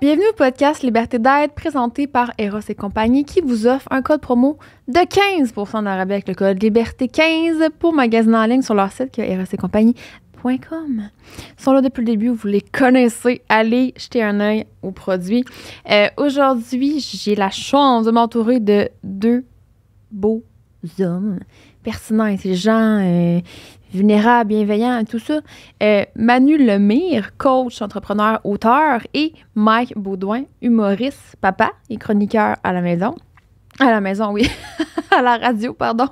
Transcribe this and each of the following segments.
Bienvenue au podcast Liberté d'être présenté par Eros et compagnie qui vous offre un code promo de 15% de rabais avec le code Liberté15 pour magasiner en ligne sur leur site qui est erosetcompagnie.com. Ils sont là depuis le début, vous les connaissez. Allez jeter un œil aux produits. Aujourd'hui, j'ai la chance de m'entourer de deux beaux hommes pertinents, intelligents, vulnérables, bienveillants, tout ça. Manu Lemire, coach, entrepreneur, auteur, et Mike Baudouin, humoriste, papa et chroniqueur à la maison. À la maison, oui. À la radio, pardon.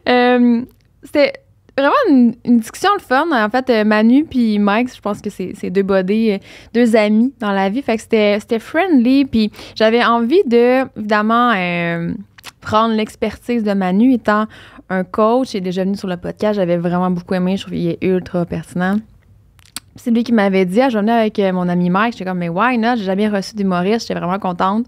C'était vraiment une discussion le fun. En fait, Manu puis Mike, je pense que c'est deux buddies, deux amis dans la vie. Fait que c'était friendly. Puis j'avais envie de, évidemment, prendre l'expertise de Manu étant un coach. Il est déjà venu sur le podcast. J'avais vraiment beaucoup aimé. Je trouve qu'il est ultra pertinent. C'est lui qui m'avait dit, je venais avec mon ami Mike. J'étais comme, mais why not? J'ai jamais reçu d'humoriste. J'étais vraiment contente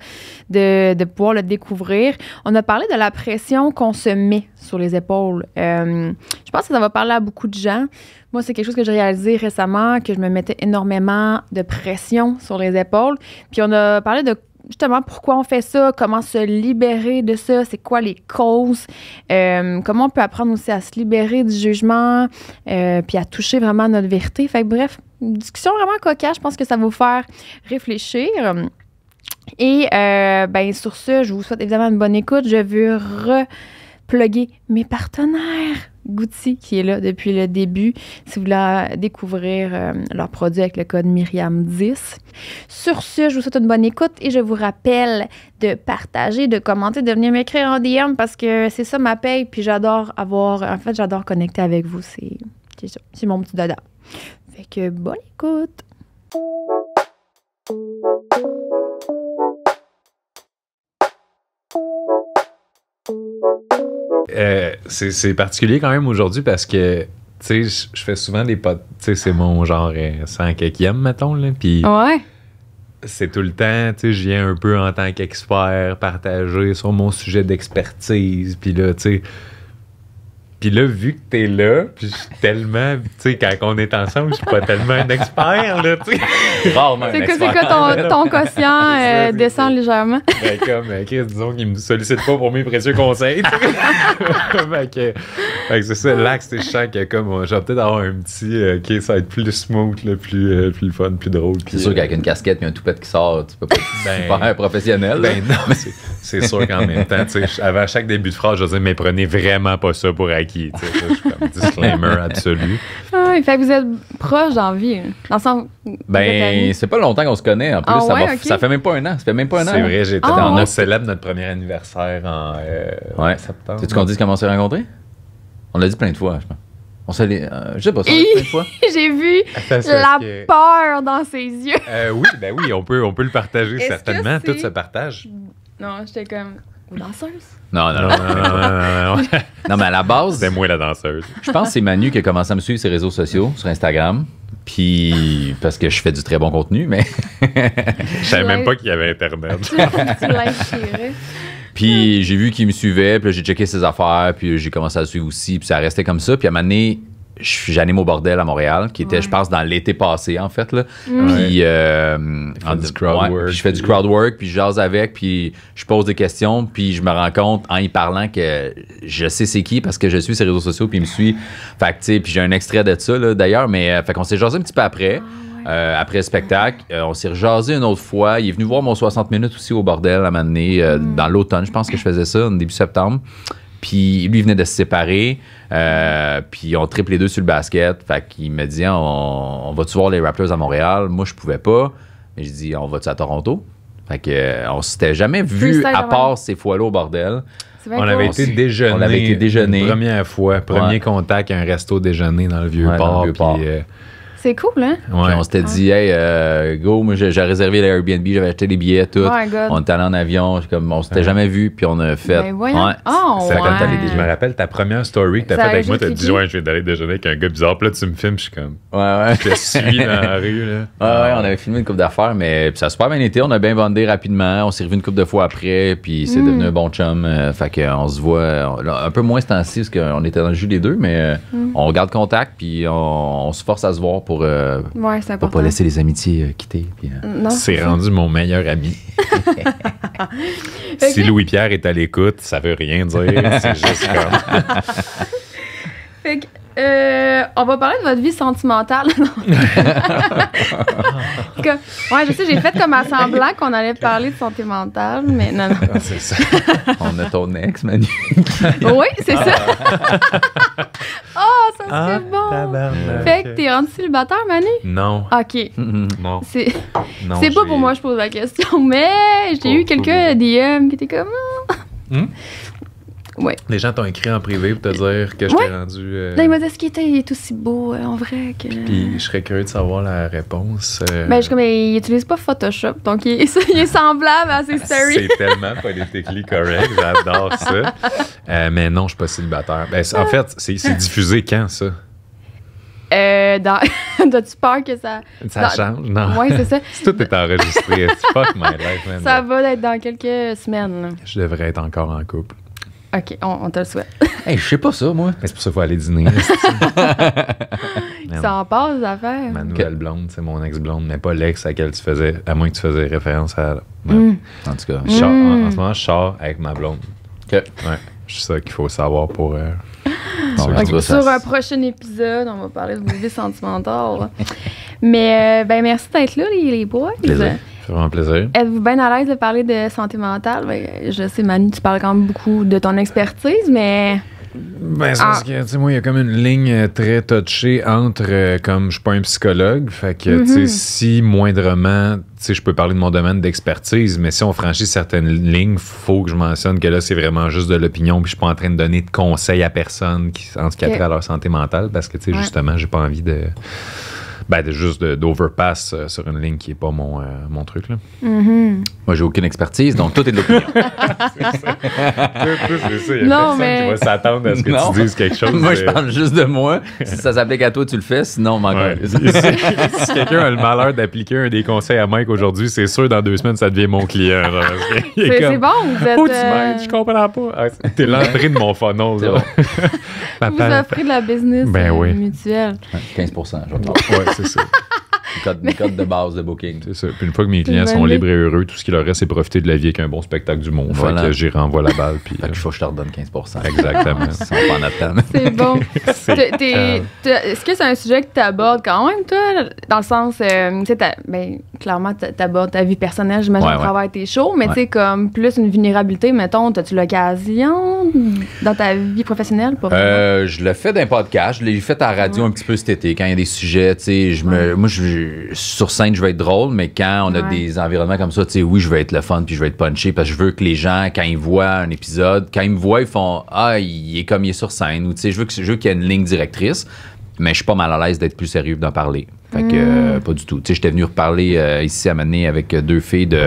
de pouvoir le découvrir. On a parlé de la pression qu'on se met sur les épaules. Je pense que ça va parler à beaucoup de gens. Moi, c'est quelque chose que j'ai réalisé récemment, que je me mettais énormément de pression sur les épaules. Puis on a parlé de justement pourquoi on fait ça, comment se libérer de ça, c'est quoi les causes, comment on peut apprendre aussi à se libérer du jugement, puis à toucher vraiment notre vérité. Fait que bref, une discussion vraiment cocasse, je pense que ça va vous faire réfléchir. Et ben sur ce, je vous souhaite évidemment une bonne écoute. Je veux repluguer mes partenaires. Gucci, qui est là depuis le début, si vous voulez découvrir leurs produits avec le code Myriam10. Sur ce, je vous souhaite une bonne écoute et je vous rappelle de partager, de commenter, de venir m'écrire en DM parce que c'est ça ma paye, puis j'adore connecter avec vous. C'est ça, c'est mon petit dada. Fait que bonne écoute! C'est particulier quand même aujourd'hui parce que tu sais, je fais souvent des potes, tu sais, c'est mon genre 100e, mettons, là, puis ouais. C'est tout le temps, tu sais, je viens un peu en tant qu'expert partager sur mon sujet d'expertise, puis là, tu sais, puis là, vu que t'es là, puis je suis tellement, tu sais, quand on est ensemble, je suis pas tellement un expert, là, tu sais. Rarement un expert. C'est que ton quotient descend légèrement. Ben comme, Chris, disons qu'il me sollicite pas pour mes précieux conseils, tu sais. Fait que c'est ça, l'axe, je sens que comme, je vais peut-être avoir un petit, OK, ça va être plus smooth, là, plus fun, plus drôle. C'est sûr qu'avec une casquette et un toupette qui sort, tu peux pas être super professionnel. Ben non, mais c'est sûr qu'en même temps, tu sais, avant chaque début de phrase, je disais, mais prenez vraiment pas ça pour acquis. Tu sais, ça, je suis comme disclaimer absolu. Ah, fait que vous êtes proches dans la vie. Dans le sens, ben, c'est pas longtemps qu'on se connaît. En plus, ça fait même pas un an. Ça fait même pas un an. C'est vrai, on célèbre notre premier anniversaire en septembre. Sais-tu qu'on dit comment on s'est rencontrés? On l'a dit plein de fois, je pense. On s'est je sais pas, ça l'a dit plein de fois. J'ai vu la peur dans ses yeux. Oui, on peut le partager certainement. Tout se partage. Non, j'étais comme... danseuse? Non. Non, mais à la base... C'est moi la danseuse. Je pense que c'est Manu qui a commencé à me suivre sur les réseaux sociaux, sur Instagram. Puis, parce que je fais du très bon contenu, mais... Je savais même pas qu'il y avait Internet. Tu l'inspirais. Puis, j'ai vu qu'il me suivait, puis là, j'ai checké ses affaires, puis j'ai commencé à le suivre aussi, puis ça restait comme ça. Puis, à un moment donné, j'anime au bordel à Montréal, qui était, je pense, dans l'été passé, en fait. Là. Puis, du crowd work, puis je fais du crowd work, puis je jase avec, puis je pose des questions, puis je me rends compte, en y parlant, que je sais c'est qui, parce que je suis sur les réseaux sociaux, puis il me suit. Fait que, tu sais, puis j'ai un extrait de ça, là, d'ailleurs, mais fait qu'on s'est jasé un petit peu après. Après le spectacle, on s'est rejasé une autre fois. Il est venu voir mon 60 minutes aussi au bordel à un moment donné, dans l'automne, je pense que je faisais ça, au début septembre. Puis lui, il venait de se séparer. Puis on triple les deux sur le basket. Fait qu'il me dit, on va-tu voir les Raptors à Montréal? Moi, je pouvais pas. Mais je dis, on va-tu à Toronto? Fait que on s'était jamais vu à part ces fois-là au bordel. On avait été déjeuner. Première fois, premier contact à un resto déjeuner dans le Vieux-Port. C'est cool, hein? Ouais. Puis on s'était dit, hey, go, moi j'ai réservé l'Airbnb, j'avais acheté les billets, tout. On était allé en avion, on s'était jamais vu, puis on a fait. Ben voyons. Je me rappelle ta première story que t'as faite avec moi, t'as dit, ouais, je viens d'aller déjeuner avec un gars bizarre, puis là tu me filmes, je suis comme. Ouais. Je te suis dans la rue, là. Ouais, on avait filmé une couple d'affaires, mais ça a super bien été, on a bien bondé rapidement, on s'est revu une couple de fois après, puis c'est devenu un bon chum. Fait qu'on se voit un peu moins ce temps-ci, parce qu'on était dans le jus les deux, mais on garde contact, puis on se force à se voir pour c'est important. pas laisser les amitiés quitter. Puis, Non, C'est rendu mon meilleur ami. Si Louis-Pierre est à l'écoute, ça veut rien dire. C'est juste comme... Fait que, on va parler de votre vie sentimentale. Ouais, je sais, j'ai fait comme à semblant qu'on allait parler de santé mentale, mais non. C'est ça. on a ton ex, Manu. Oui, c'est ça. Oh, ça serait bon. Fait que t'es rendu célibataire, Manu? Non. OK. Non. C'est Non, pas j'ai- pour moi que je pose la question, mais j'ai eu quelqu'un DM qui était comme... Ouais. Les gens t'ont écrit en privé pour te dire que je t'ai rendu... Là, il m'a dit, est-ce qu'il est aussi beau en vrai que... Puis je serais curieux de savoir la réponse. Ben, je suis comme, il utilise pas Photoshop, donc il est semblable à ses stories. C'est tellement politiquement correct, j'adore ça. Mais non, je suis pas célibataire. Ben, en fait, c'est diffusé quand, ça? T'as-tu peur que ça... Ça change? Non. Oui, c'est ça. Tout est enregistré. Fuck my life, man. Ça va être dans quelques semaines. Là. Je devrais être encore en couple. OK, on te le souhaite. Hey, je sais pas ça, moi. Mais c'est pour ça qu'il faut aller dîner. Ça en passe, les affaires. Ma nouvelle blonde, c'est mon ex-blonde, mais pas l'ex à laquelle tu faisais, à moins que tu faisais référence à... Ouais. En tout cas. En ce moment, je sors avec ma blonde. OK. Ouais, c'est ça qu'il faut savoir pour... Bon, Ok, ben, tu vois, Sur ça- un prochain épisode, on va parler de vos vies sentimentales. Mais, ben, merci d'être là, les boys. Plaisir. C'est vraiment plaisir. Êtes-vous bien à l'aise de parler de santé mentale? Ben, je sais, Manu, tu parles quand même beaucoup de ton expertise, mais... Ben, c'est parce que, tu sais, moi, il y a comme une ligne très touchée entre, comme je suis pas un psychologue, fait que, tu sais, si moindrement, tu sais, je peux parler de mon domaine d'expertise, mais si on franchit certaines lignes, faut que je mentionne que là, c'est vraiment juste de l'opinion, puis je suis pas en train de donner de conseils à personne en ce qui a trait à leur santé mentale, parce que, tu sais, justement, j'ai pas envie de... Ben, juste d'overpass sur une ligne qui est pas mon truc, là. Moi, j'ai aucune expertise, donc tout est de l'opinion. C'est ça, il y a Non, personne mais- qui va s'attendre à ce que Non. tu dises quelque chose. Moi, je parle juste de moi. Si ça s'applique à toi, tu le fais. Sinon, m'en Ouais. calisse. Si quelqu'un a le malheur d'appliquer un des conseils à Mike aujourd'hui, c'est sûr, dans 2 semaines, ça devient mon client. Là, parce qu'il est C'est comme, bon, vous êtes... Faut que tu m'aides, je comprends pas. Ah, t'es l'entrée de mon funnel. C'est Là. bon. Vous offrez de la business Ben oui. mutuelle. 15%, je vais te dire. Ouais, c'est ça. Le code de base de booking. C'est ça. Puis une fois que mes clients bonne sont idée. libres et heureux, tout ce qui leur reste, c'est profiter de la vie avec un bon spectacle du monde. Voilà. Fait que j'y renvoie la balle. Puis, Fait que faut que je te redonne 15%. exactement. Si on pas en attend. C'est bon. C'est Est-ce que c'est un sujet que tu abordes quand même, toi? Dans le sens, tu sais, clairement, tu abordes ta vie personnelle, j'imagine, Ouais, au travers de tes shows, mais Ouais. tu sais, comme plus une vulnérabilité, mettons, as-tu l'occasion dans ta vie professionnelle pour. Je le fais d'un podcast. Je l'ai fait à la radio un petit peu cet été. Quand il y a des sujets, tu sais, moi, sur scène, je vais être drôle, mais quand on a Ouais. des environnements comme ça, tu sais, oui, je vais être le fun puis je vais être punché parce que je veux que les gens, quand ils voient un épisode, quand ils me voient, ils font ah, il est comme il est sur scène ou tu sais, je veux qu'il y ait une ligne directrice, mais je suis pas mal à l'aise d'être plus sérieux d'en parler. Fait que pas du tout. Tu sais, j'étais venu reparler ici à Mané avec 2 filles tu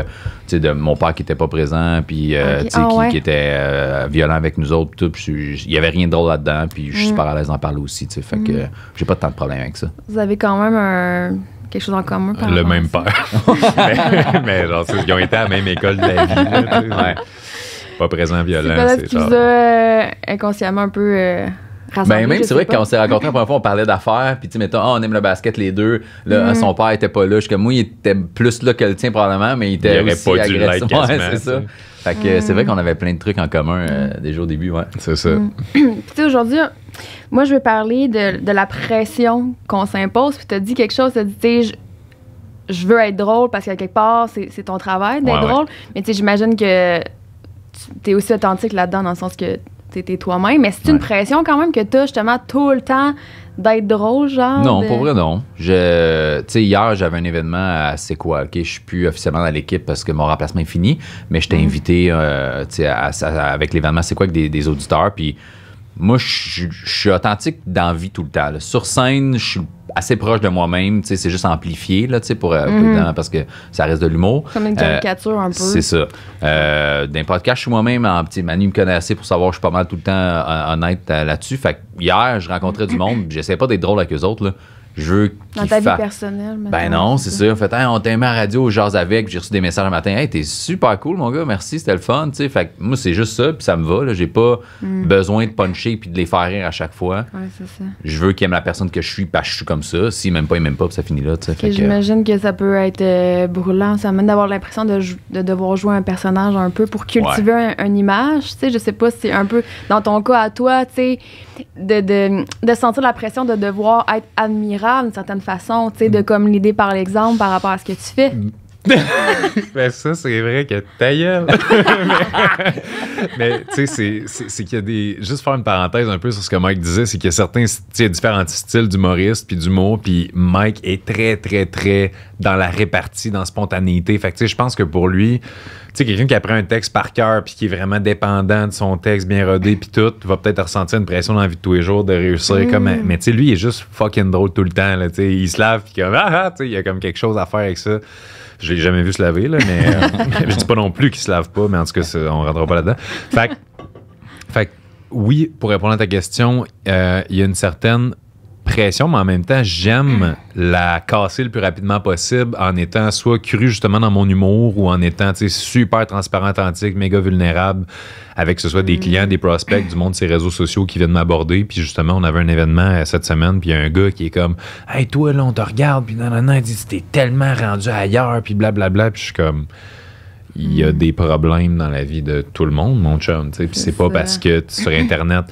sais, de mon père qui était pas présent, puis Ok. tu sais, Ah ouais. qui était violent avec nous autres, tout. Puis il y avait rien de drôle là-dedans, puis je suis super à l'aise d'en parler aussi. Tu sais, fait que j'ai pas tant de problème avec ça. Vous avez quand même quelque chose en commun. par Le rapport à même ça. père. mais genre, ils ont été à la même école de la vie. Là, tu sais. Ouais. Pas présent, C'est violent. peut-être C'est qui genre... vous a inconsciemment un peu rassemblé. Ben, même, je c'est sais vrai que pas. quand on s'est rencontrés la première fois, on parlait d'affaires, puis tu sais, mettons, on aime le basket les deux. Là, son père était pas là. Jusqu'à moi, il était plus là que le tien, probablement, mais il était Il aurait aussi pas dû agressif. l'être Ouais, quasiment, c'est ça. tu Fait que c'est vrai qu'on avait plein de trucs en commun déjà au début, ouais. C'est ça. Puis, tu sais, aujourd'hui, moi, je veux parler de la pression qu'on s'impose. Puis, tu as dit quelque chose, tu as dit, tu sais, je veux être drôle parce qu'à quelque part, c'est ton travail d'être Ouais, ouais. drôle. Mais, tu sais, j'imagine que tu es aussi authentique là-dedans, dans le sens que tu es toi-même. Mais c'est une Ouais. pression quand même que tu as justement tout le temps d'être drôle, genre. Non, de- pour vrai, non. Tu sais, hier, j'avais un événement à C'est quoi, OK? Je suis plus officiellement dans l'équipe parce que mon remplacement est fini, mais j'étais invité, tu sais, avec l'événement C'est quoi, avec des auditeurs, puis moi, je suis authentique dans la vie tout le temps. Là. Sur scène, je suis assez proche de moi-même, tu sais, c'est juste amplifié, là, tu sais, évidemment, parce que ça reste de l'humour. Comme une caricature un peu. C'est ça. Dans les podcasts, je suis moi-même, Manu me connaît assez pour savoir que je suis pas mal tout le temps honnête là-dessus. Fait que hier, je rencontrais du monde, j'essayais pas d'être drôle avec eux autres, là. Je veux Dans qu'il ta vie fasse. personnelle, Ben maintenant, non, c'est ça. En fait, hey, on t'aimait à la radio, jase avec, puis j'ai reçu des messages le matin. Hey, t'es super cool, mon gars, merci, c'était le fun. Tu sais, fait que moi, c'est juste ça, puis ça me va. Là. J'ai pas besoin de puncher puis de les faire rire à chaque fois. Ouais, c'est ça. Je veux qu'ils aiment la personne que je suis, parce que je suis comme ça. S'ils m'aiment pas, ils m'aiment pas, puis ça finit là. Tu sais. Fait que- J'imagine que ça peut être brûlant. Ça amène d'avoir l'impression de devoir jouer un personnage un peu pour cultiver une image. Tu sais, je sais pas si c'est un peu dans ton cas à toi, tu sais, de sentir la pression de devoir être admirable d'une certaine façon, tu sais, de comme l'idée par l'exemple par rapport à ce que tu fais. Ben ça, c'est vrai que ta gueule. mais tu sais, c'est qu'il y a des... Juste faire une parenthèse un peu sur ce que Mike disait, c'est qu'il y a certains... Il y a différents styles d'humoriste puis d'humour, puis Mike est très, très, très dans la répartie, dans la spontanéité. Fait que tu sais, je pense que pour lui, tu sais, quelqu'un qui apprend un texte par cœur puis qui est vraiment dépendant de son texte bien rodé puis tout, va peut-être ressentir une pression dans la vie de tous les jours de réussir comme... Mais tu sais, lui, il est juste fucking drôle tout le temps, là, tu sais. Il se lave puis comme... tu sais, il y a comme quelque chose à faire avec ça. Je l'ai jamais vu se laver, là, mais je dis pas non plus qu'il se lave pas, mais en tout cas, on rentrera pas là-dedans. Fait que, oui, pour répondre à ta question, il y a une certaine pression, mais en même temps, j'aime la casser le plus rapidement possible en étant soit cru justement dans mon humour ou en étant super transparent, authentique, méga vulnérable avec que ce soit des clients, des prospects, du monde de ces réseaux sociaux qui viennent m'aborder. Puis justement, on avait un événement cette semaine, puis il y a un gars qui est comme « Hey, toi, là, on te regarde, puis il dit « T'es tellement rendu ailleurs, puis blablabla. » Puis je suis comme... Il y a des problèmes dans la vie de tout le monde, mon chum. Puis c'est pas parce que sur Internet...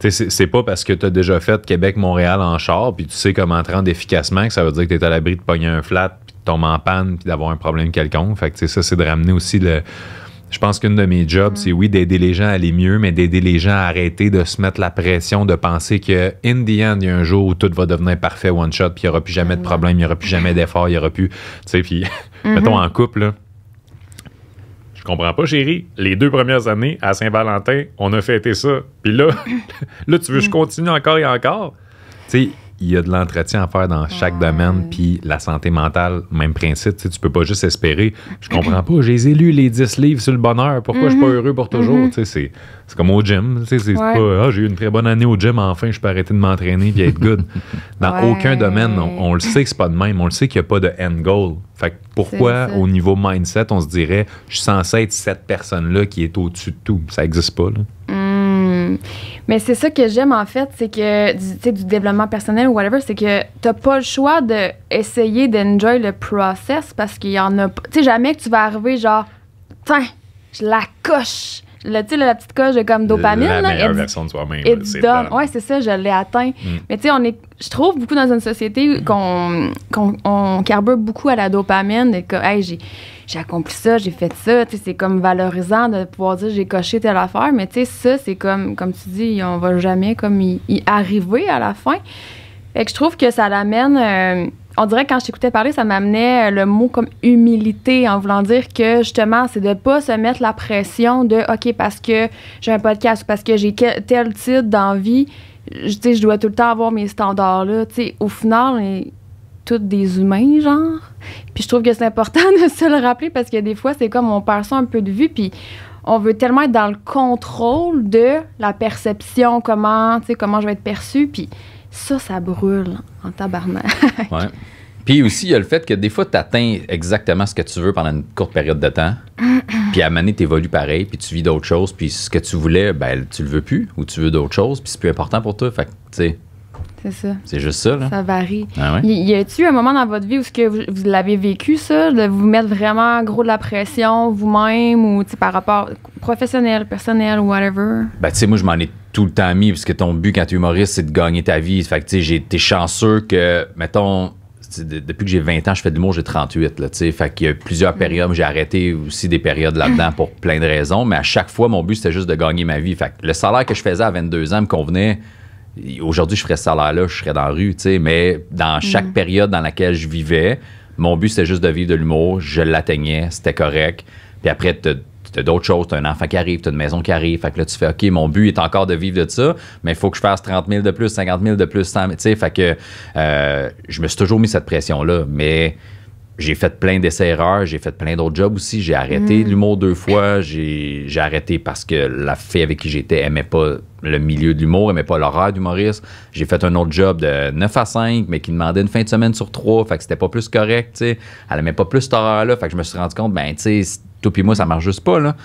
C'est pas parce que tu as déjà fait Québec-Montréal en char, puis tu sais comment te rendre efficacement, que ça veut dire que tu es à l'abri de pogner un flat, puis de tomber en panne, puis d'avoir un problème quelconque. Fait que ça, c'est de ramener aussi le... Je pense qu'une de mes jobs, c'est oui, d'aider les gens à aller mieux, mais d'aider les gens à arrêter de se mettre la pression, de penser que, in the end, il y a un jour où tout va devenir parfait one shot, puis il n'y aura plus jamais de problème, il n'y aura plus jamais d'effort, il n'y aura plus... Tu sais, puis, mettons, en couple, là, je comprends pas, chérie. Les 2 premières années, à Saint-Valentin, on a fêté ça. Puis là, tu veux que je continue encore et encore? Tu sais, il y a de l'entretien à faire dans chaque domaine, puis la santé mentale, même principe. Tu peux pas juste espérer. Je comprends pas, j'ai lu les 10 livres sur le bonheur. Pourquoi je suis pas heureux pour toujours? Tu sais, c'est comme au gym. Tu sais, c'est pas, j'ai eu une très bonne année au gym, enfin, je peux arrêter de m'entraîner puis être good. Dans aucun domaine, on le sait que c'est pas de même. On le sait qu'il n'y a pas de end goal. Fait que pourquoi, au niveau mindset, on se dirait, je suis censé être cette personne-là qui est au-dessus de tout? Ça existe pas, là. Mais c'est ça que j'aime, en fait, c'est que du développement personnel ou whatever, c'est que t'as pas le choix d'essayer d'enjoy le process parce qu'il y en a pas. Tu sais, jamais que tu vas arriver genre, tiens, je la coche. Tu sais, la petite coche de comme dopamine. La là, meilleure version de soi-même. C'est done. Ouais, c'est ça, je l'ai atteint. Mais tu sais, je trouve beaucoup dans une société qu'on carbure beaucoup à la dopamine. Et que, hey, j'ai accompli ça, j'ai fait ça. Tu sais, c'est comme valorisant de pouvoir dire j'ai coché telle affaire. Mais tu sais, ça, c'est comme tu dis, on va jamais comme y arriver à la fin. Fait que je trouve que ça l'amène... on dirait que quand je t'écoutais parler, ça m'amenait le mot comme humilité, en voulant dire que justement, c'est de pas se mettre la pression de OK, parce que j'ai un podcast ou parce que j'ai tel titre d'envie, je dois tout le temps avoir mes standards-là. T'sais, au final, on est tous des humains, genre. Puis je trouve que c'est important de se le rappeler parce que des fois, c'est comme on perd ça un peu de vue, puis on veut tellement être dans le contrôle de la perception, comment je vais être perçue, puis ça brûle en tabarnak. Ouais. Puis aussi, il y a le fait que des fois, tu atteins exactement ce que tu veux pendant une courte période de temps. Puis à un moment donné, tu évolues pareil, puis tu vis d'autres choses. Puis ce que tu voulais, ben tu le veux plus, ou tu veux d'autres choses, puis c'est plus important pour toi. Fait que, tu sais, c'est ça. C'est juste ça, là. Ça varie. Ah ouais? Y a-t-il un moment dans votre vie où vous l'avez vécu, ça, de vous mettre vraiment gros de la pression vous-même, ou par rapport professionnel, personnel, whatever? Ben, tu sais, moi, je m'en ai tout le temps mis, parce que ton but quand tu es humoriste, c'est de gagner ta vie. Fait que, tu sais, j'ai été chanceux que, mettons, depuis que j'ai 20 ans, je fais de l'humour, j'ai 38, là, tu sais. Fait qu'il y a plusieurs périodes. J'ai arrêté aussi des périodes là-dedans pour plein de raisons, mais à chaque fois, mon but, c'était juste de gagner ma vie. Fait que le salaire que je faisais à 22 ans me convenait. Aujourd'hui, je ferais ce salaire-là, je serais dans la rue, tu sais. Mais dans chaque période dans laquelle je vivais, mon but, c'était juste de vivre de l'humour. Je l'atteignais, c'était correct. Puis après, t'as d'autres choses, t'as un enfant qui arrive, t'as une maison qui arrive, fait que là, tu fais, OK, mon but est encore de vivre de ça, mais il faut que je fasse 30 000 de plus, 50 000 de plus, 100 000, tu sais, fait que je me suis toujours mis cette pression-là, mais j'ai fait plein d'essais-erreurs, j'ai fait plein d'autres jobs aussi, j'ai arrêté l'humour 2 fois, j'ai arrêté parce que la fille avec qui j'étais aimait pas le milieu de l'humour, mais pas l'horaire d'humoriste. J'ai fait un autre job de 9 à 5, mais qui demandait une fin de semaine sur 3, fait que c'était pas plus correct, tu sais. Elle aimait pas plus cet horaire-là, fait que je me suis rendu compte, ben, tu sais, toi puis moi, ça marche juste pas, là.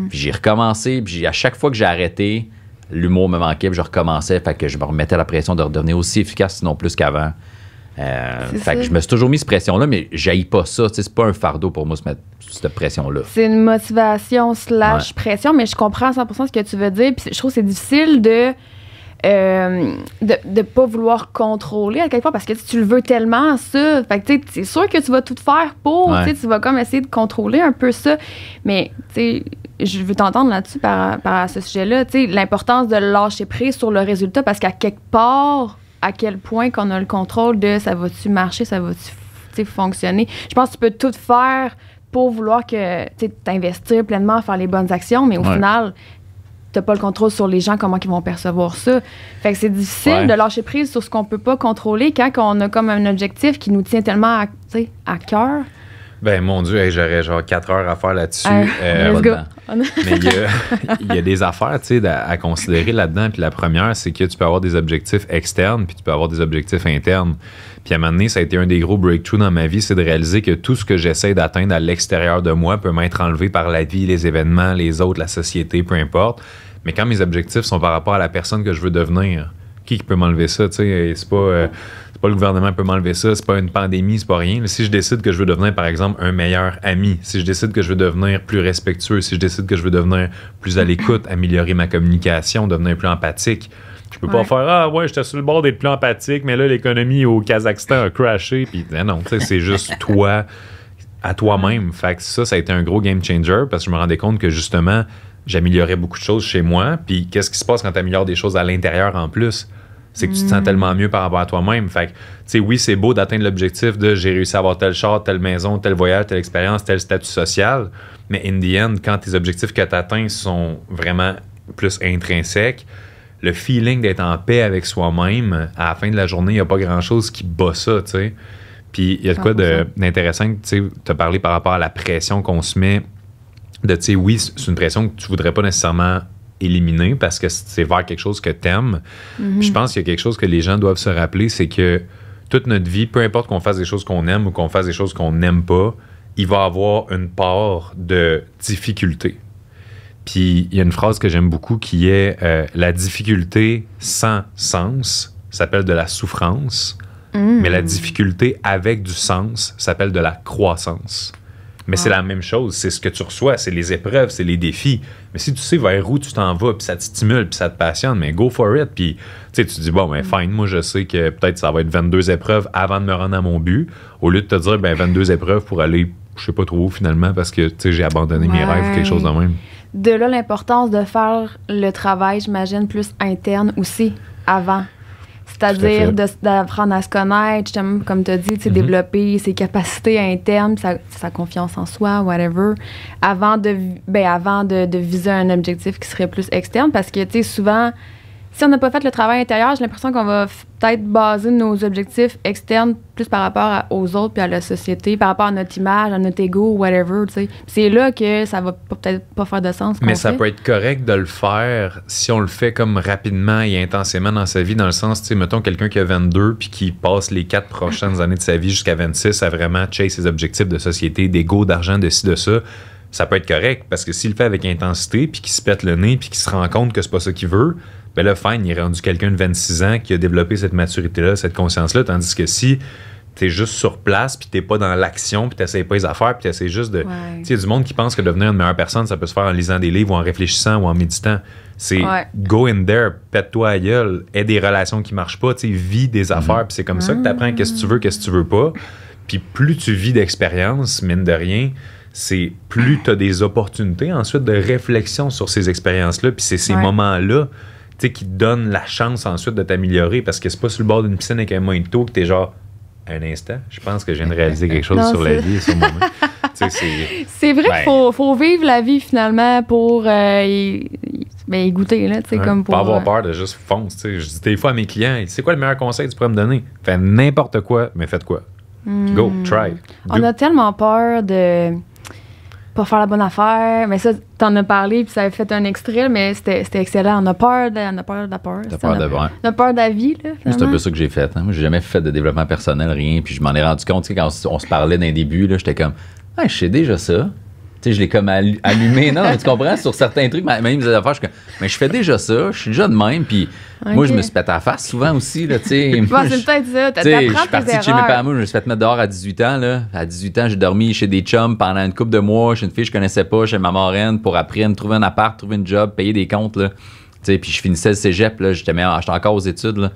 Puis j'ai recommencé, puis à chaque fois que j'ai arrêté, l'humour me manquait, puis je recommençais, fait que je me remettais la pression de redevenir aussi efficace, sinon plus qu'avant. Fait que je me suis toujours mis cette pression-là, mais j'haïs pas ça. C'est pas un fardeau pour moi, cette pression-là. C'est une motivation / pression, mais je comprends à 100% ce que tu veux dire. Puis je trouve que c'est difficile de pas vouloir contrôler à quelque part parce que tu le veux tellement, ça. Fait que c'est sûr que tu vas tout faire pour. Tu vas comme essayer de contrôler un peu ça. Mais je veux t'entendre là-dessus par ce sujet-là. L'importance de lâcher prise sur le résultat parce qu'à quelque part, à quel point qu'on a le contrôle de ça va-tu marcher, ça va-tu fonctionner. Je pense que tu peux tout faire pour vouloir que t'investir pleinement à faire les bonnes actions, mais au final, t'as pas le contrôle sur les gens, comment ils vont percevoir ça. Fait que c'est difficile de lâcher prise sur ce qu'on peut pas contrôler quand on a comme un objectif qui nous tient tellement à cœur. Ben, mon Dieu, j'aurais genre 4 heures à faire là-dessus. Let's go. Mais il y a des affaires, à considérer là-dedans. Puis la première, c'est que tu peux avoir des objectifs externes, puis tu peux avoir des objectifs internes. Puis à un moment donné, ça a été un des gros breakthroughs dans ma vie, c'est de réaliser que tout ce que j'essaie d'atteindre à l'extérieur de moi peut m'être enlevé par la vie, les événements, les autres, la société, peu importe. Mais quand mes objectifs sont par rapport à la personne que je veux devenir, qui peut m'enlever ça? C'est pas le gouvernement qui peut m'enlever ça, c'est pas une pandémie, c'est pas rien. Mais si je décide que je veux devenir, par exemple, un meilleur ami, si je décide que je veux devenir plus respectueux, si je décide que je veux devenir plus à l'écoute, améliorer ma communication, devenir plus empathique, je peux pas faire j'étais sur le bord d'être plus empathique, mais là, l'économie au Kazakhstan a crashé. Puis non, c'est juste toi, à toi-même. Fait que ça a été un gros game changer parce que je me rendais compte que justement, j'améliorais beaucoup de choses chez moi. Puis qu'est-ce qui se passe quand tu améliores des choses à l'intérieur en plus? C'est que tu te sens tellement mieux par rapport à toi-même. Fait que, oui, c'est beau d'atteindre l'objectif de j'ai réussi à avoir tel char, telle maison, tel voyage, telle expérience, tel statut social. Mais in the end, quand tes objectifs que tu atteins sont vraiment plus intrinsèques, le feeling d'être en paix avec soi-même, à la fin de la journée, il n'y a pas grand-chose qui bat ça, tu sais. Puis il y a de quoi d'intéressant, tu sais, tu as parlé par rapport à la pression qu'on se met, de, tu sais, oui, c'est une pression que tu voudrais pas nécessairement éliminer parce que c'est vers quelque chose que t'aimes. Je pense qu'il y a quelque chose que les gens doivent se rappeler, c'est que toute notre vie, peu importe qu'on fasse des choses qu'on aime ou qu'on fasse des choses qu'on n'aime pas, il va avoir une part de difficulté. Puis il y a une phrase que j'aime beaucoup qui est la difficulté sans sens s'appelle de la souffrance, mais la difficulté avec du sens s'appelle de la croissance. Mais c'est la même chose, c'est ce que tu reçois, c'est les épreuves, c'est les défis. Mais si tu sais vers où tu t'en vas, puis ça te stimule, puis ça te passionne, mais go for it. Puis tu dis, bon, ben fine, moi je sais que peut-être ça va être 22 épreuves avant de me rendre à mon but, au lieu de te dire, ben 22 épreuves pour aller, je sais pas trop où finalement, parce que j'ai abandonné mes rêves ou quelque chose de même. De là, l'importance de faire le travail, j'imagine, plus interne aussi, avant. C'est-à-dire d'apprendre à se connaître, justement, comme tu as dit, développer ses capacités internes, sa confiance en soi, whatever, avant de viser un objectif qui serait plus externe. Parce que, souvent, si on n'a pas fait le travail intérieur, j'ai l'impression qu'on va peut-être baser nos objectifs externes plus par rapport aux autres puis à la société, par rapport à notre image, à notre ego, whatever, tu sais. C'est là que ça va peut-être pas faire de sens. Mais ça peut être correct de le faire si on le fait comme rapidement et intensément dans sa vie, dans le sens, tu sais, mettons quelqu'un qui a 22 puis qui passe les 4 prochaines années de sa vie jusqu'à 26 à vraiment chase ses objectifs de société, d'ego, d'argent, de ci, de ça. Ça peut être correct parce que s'il le fait avec intensité puis qu'il se pète le nez puis qu'il se rend compte que c'est pas ça qu'il veut, ben là, fine, il est rendu quelqu'un de 26 ans qui a développé cette maturité-là, cette conscience-là, tandis que si t'es juste sur place puis t'es pas dans l'action puis t'essayes pas les affaires puis t'essayes juste de... Tu sais, il y a du monde qui pense que devenir une meilleure personne, ça peut se faire en lisant des livres ou en réfléchissant ou en méditant. C'est go in there, pète-toi à gueule, aie des relations qui marchent pas, tu sais, vis des affaires puis c'est comme ça que t'apprends qu'est-ce que tu veux, qu'est-ce que tu veux pas. Puis plus tu vis d'expérience, mine de rien, c'est plus t'as des opportunités ensuite de réflexion sur ces expériences-là puis c'est ces moments-là qui te donne la chance ensuite de t'améliorer parce que c'est pas sur le bord d'une piscine avec un mojito que t'es genre un instant, je pense que je viens de réaliser quelque chose sur la vie et sur moi-même. C'est vrai qu'il faut vivre la vie finalement pour y goûter là, comme pour pas avoir peur de juste fonce, je dis des fois à mes clients, c'est quoi le meilleur conseil que tu pourrais me donner? Fais n'importe quoi, mais faites quoi? Go, try. On a tellement peur de pas faire la bonne affaire. Mais ça, t'en as parlé, puis ça avait fait un extrait, mais c'était excellent. On a peur de la peur. T'as peur de voir. On a peur de la vie, là. C'est un peu ça que j'ai fait. Hein. Moi, j'ai jamais fait de développement personnel, rien. Puis je m'en ai rendu compte, tu sais, quand on se parlait d'un début, là, j'étais comme, je sais déjà ça. Tu sais, je l'ai comme allumé. Non, mais tu comprends? Sur certains trucs, même des affaires, je suis comme, mais je fais déjà ça, je suis déjà de même. Puis moi, je me suis pété à la face souvent aussi, là, tu sais. C'est peut-être ça. Tu sais, je suis parti de chez mes parents, je me suis fait mettre dehors à 18 ans, là. À 18 ans, j'ai dormi chez des chums pendant une couple de mois, chez une fille que je connaissais pas, chez ma marraine, pour après me trouver un appart, trouver une job, payer des comptes, là. Tu sais, puis je finissais le cégep, là. J'étais encore aux études, là.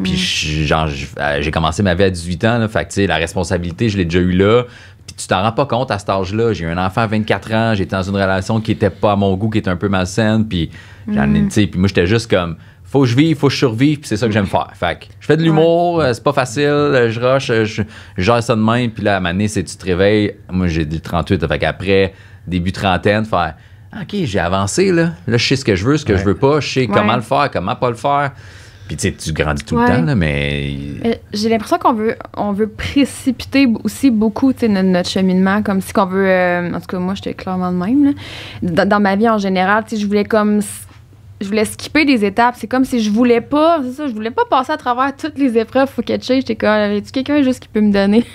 Puis j'ai commencé ma vie à 18 ans, là. Fait que, tu sais, la responsabilité, je l'ai déjà eu là. Puis tu t'en rends pas compte à cet âge-là. J'ai eu un enfant à 24 ans, j'étais dans une relation qui était pas à mon goût, qui était un peu malsaine, puis tu sais, puis moi j'étais juste comme faut que je vive, faut que je survive, puis c'est ça que j'aime faire. Fait que je fais de l'humour, c'est pas facile, je rush, je gère ça de même, puis là à un moment donné, c'est tu te réveilles, moi j'ai dit 38, fait qu'après début trentaine, faire OK, j'ai avancé là, je sais ce que je veux, ce que je veux pas, je sais comment le faire, comment pas le faire. Puis tu sais, tu grandis tout le temps, là, mais j'ai l'impression qu'on veut précipiter aussi beaucoup, tu sais, notre cheminement, comme si qu'on veut... en tout cas, moi, j'étais clairement de même, là. Dans ma vie en général, tu sais, je voulais skipper des étapes. C'est comme si je voulais pas passer à travers toutes les épreuves. Faut que j'étais comme, avait-tu quelqu'un juste qui peut me donner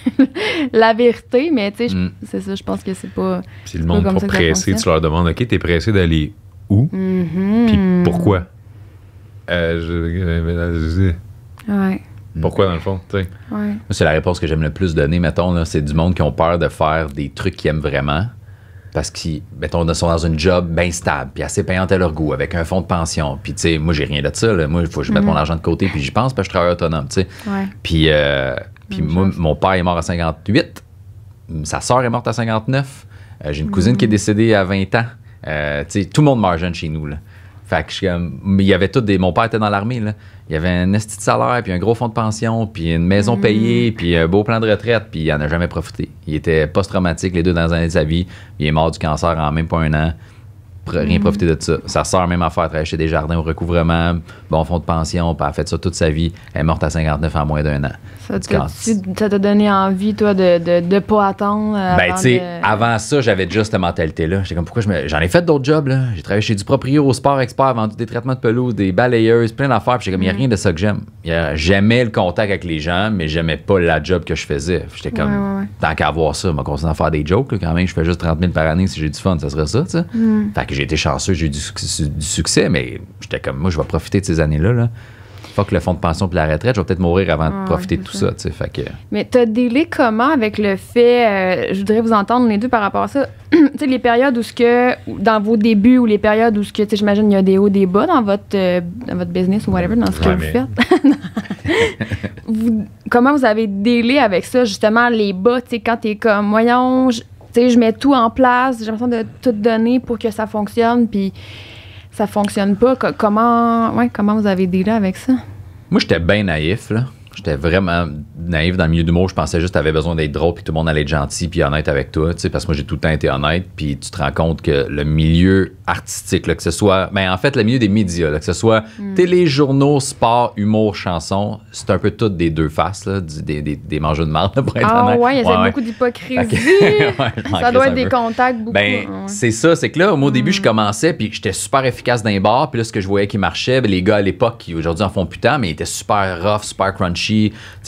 la vérité? Mais tu sais, c'est ça, je pense que c'est pas... Si le monde est pressé, tu leur demandes, OK, t'es pressé d'aller où? Puis pourquoi? Pourquoi, dans le fond? Ouais. Moi, c'est la réponse que j'aime le plus donner, mettons, là, c'est du monde qui ont peur de faire des trucs qu'ils aiment vraiment parce qu'ils, mettons, sont dans une job bien stable, puis assez payante à leur goût, avec un fonds de pension. Puis, tu sais, moi, j'ai rien de ça. Là. Moi, il faut que je mette mon argent de côté, puis j'y pense parce que je travaille autonome, tu sais. Puis moi, mon père est mort à 58, sa sœur est morte à 59, j'ai une cousine qui est décédée à 20 ans. Tu sais, tout le monde meurt jeune chez nous, là. Fait que il y avait mon père était dans l'armée, là. Il y avait un esti de salaire, puis un gros fonds de pension, puis une maison payée, puis un beau plan de retraite, puis il en a jamais profité. Il était post-traumatique les 2 dernières années de sa vie. Il est mort du cancer en même pas un an. Rien profité de ça. Sa sœur, même affaire, travaillait chez Desjardins au recouvrement, bon fonds de pension, puis elle a fait ça toute sa vie. Elle est morte à 59 en moins d'1 an. Ça t'a donné envie, toi, de pas attendre? Ben, tu sais, avant ça, j'avais déjà cette mentalité-là. J'étais comme, pourquoi j'en ai fait d'autres jobs, là. J'ai travaillé chez du proprio au sport expert, vendu des traitements de pelouse, des balayeuses, plein d'affaires. Puis j'étais comme, il n'y a rien de ça que j'aime. J'aimais le contact avec les gens, mais j'aimais pas la job que je faisais. J'étais comme, tant qu'à avoir ça, je vais continuer à faire des jokes, là, quand même. Je fais juste 30 000 par année si j'ai du fun, ça serait ça, tu sais. Fait que j'ai été chanceux, j'ai eu du succès, mais j'étais comme, moi, je vais profiter de ces années-là, là. Fuck le fonds de pension puis la retraite, je vais peut-être mourir avant de profiter de tout ça, tu sais. Fait que... Mais t'as délai comment avec le fait, je voudrais vous entendre les deux par rapport à ça, tu sais, les périodes où ce que, dans vos débuts ou les périodes où ce que, tu sais, j'imagine il y a des hauts, des bas dans votre business ou whatever, dans ce que vous faites. Comment vous avez délai avec ça, justement, les bas, tu sais, quand t'es comme, voyons, tu sais, je mets tout en place, j'ai l'impression de tout donner pour que ça fonctionne, puis ça fonctionne pas. Comment vous avez délai avec ça? Moi, j'étais bien naïf, là. J'étais vraiment naïf dans le milieu d'humour. Je pensais juste que tu avais besoin d'être drôle puis tout le monde allait être gentil puis honnête avec toi, tu sais, parce que moi, j'ai tout le temps été honnête. Puis tu te rends compte que le milieu artistique, là, que ce soit... Ben, en fait, le milieu des médias, là, que ce soit téléjournaux, sport, humour, chanson, c'est un peu tout des deux faces, là, des mangeux de marde, pour être honnête. Ouais, il y a beaucoup d'hypocrisie. Ça doit être des contacts beaucoup. Ben, c'est ça. C'est que là, au début, je commençais puis j'étais super efficace dans les bars. Puis là, ce que je voyais qui marchait, ben, les gars à l'époque, qui aujourd'hui en font plus tant, mais ils étaient super rough, super crunchy.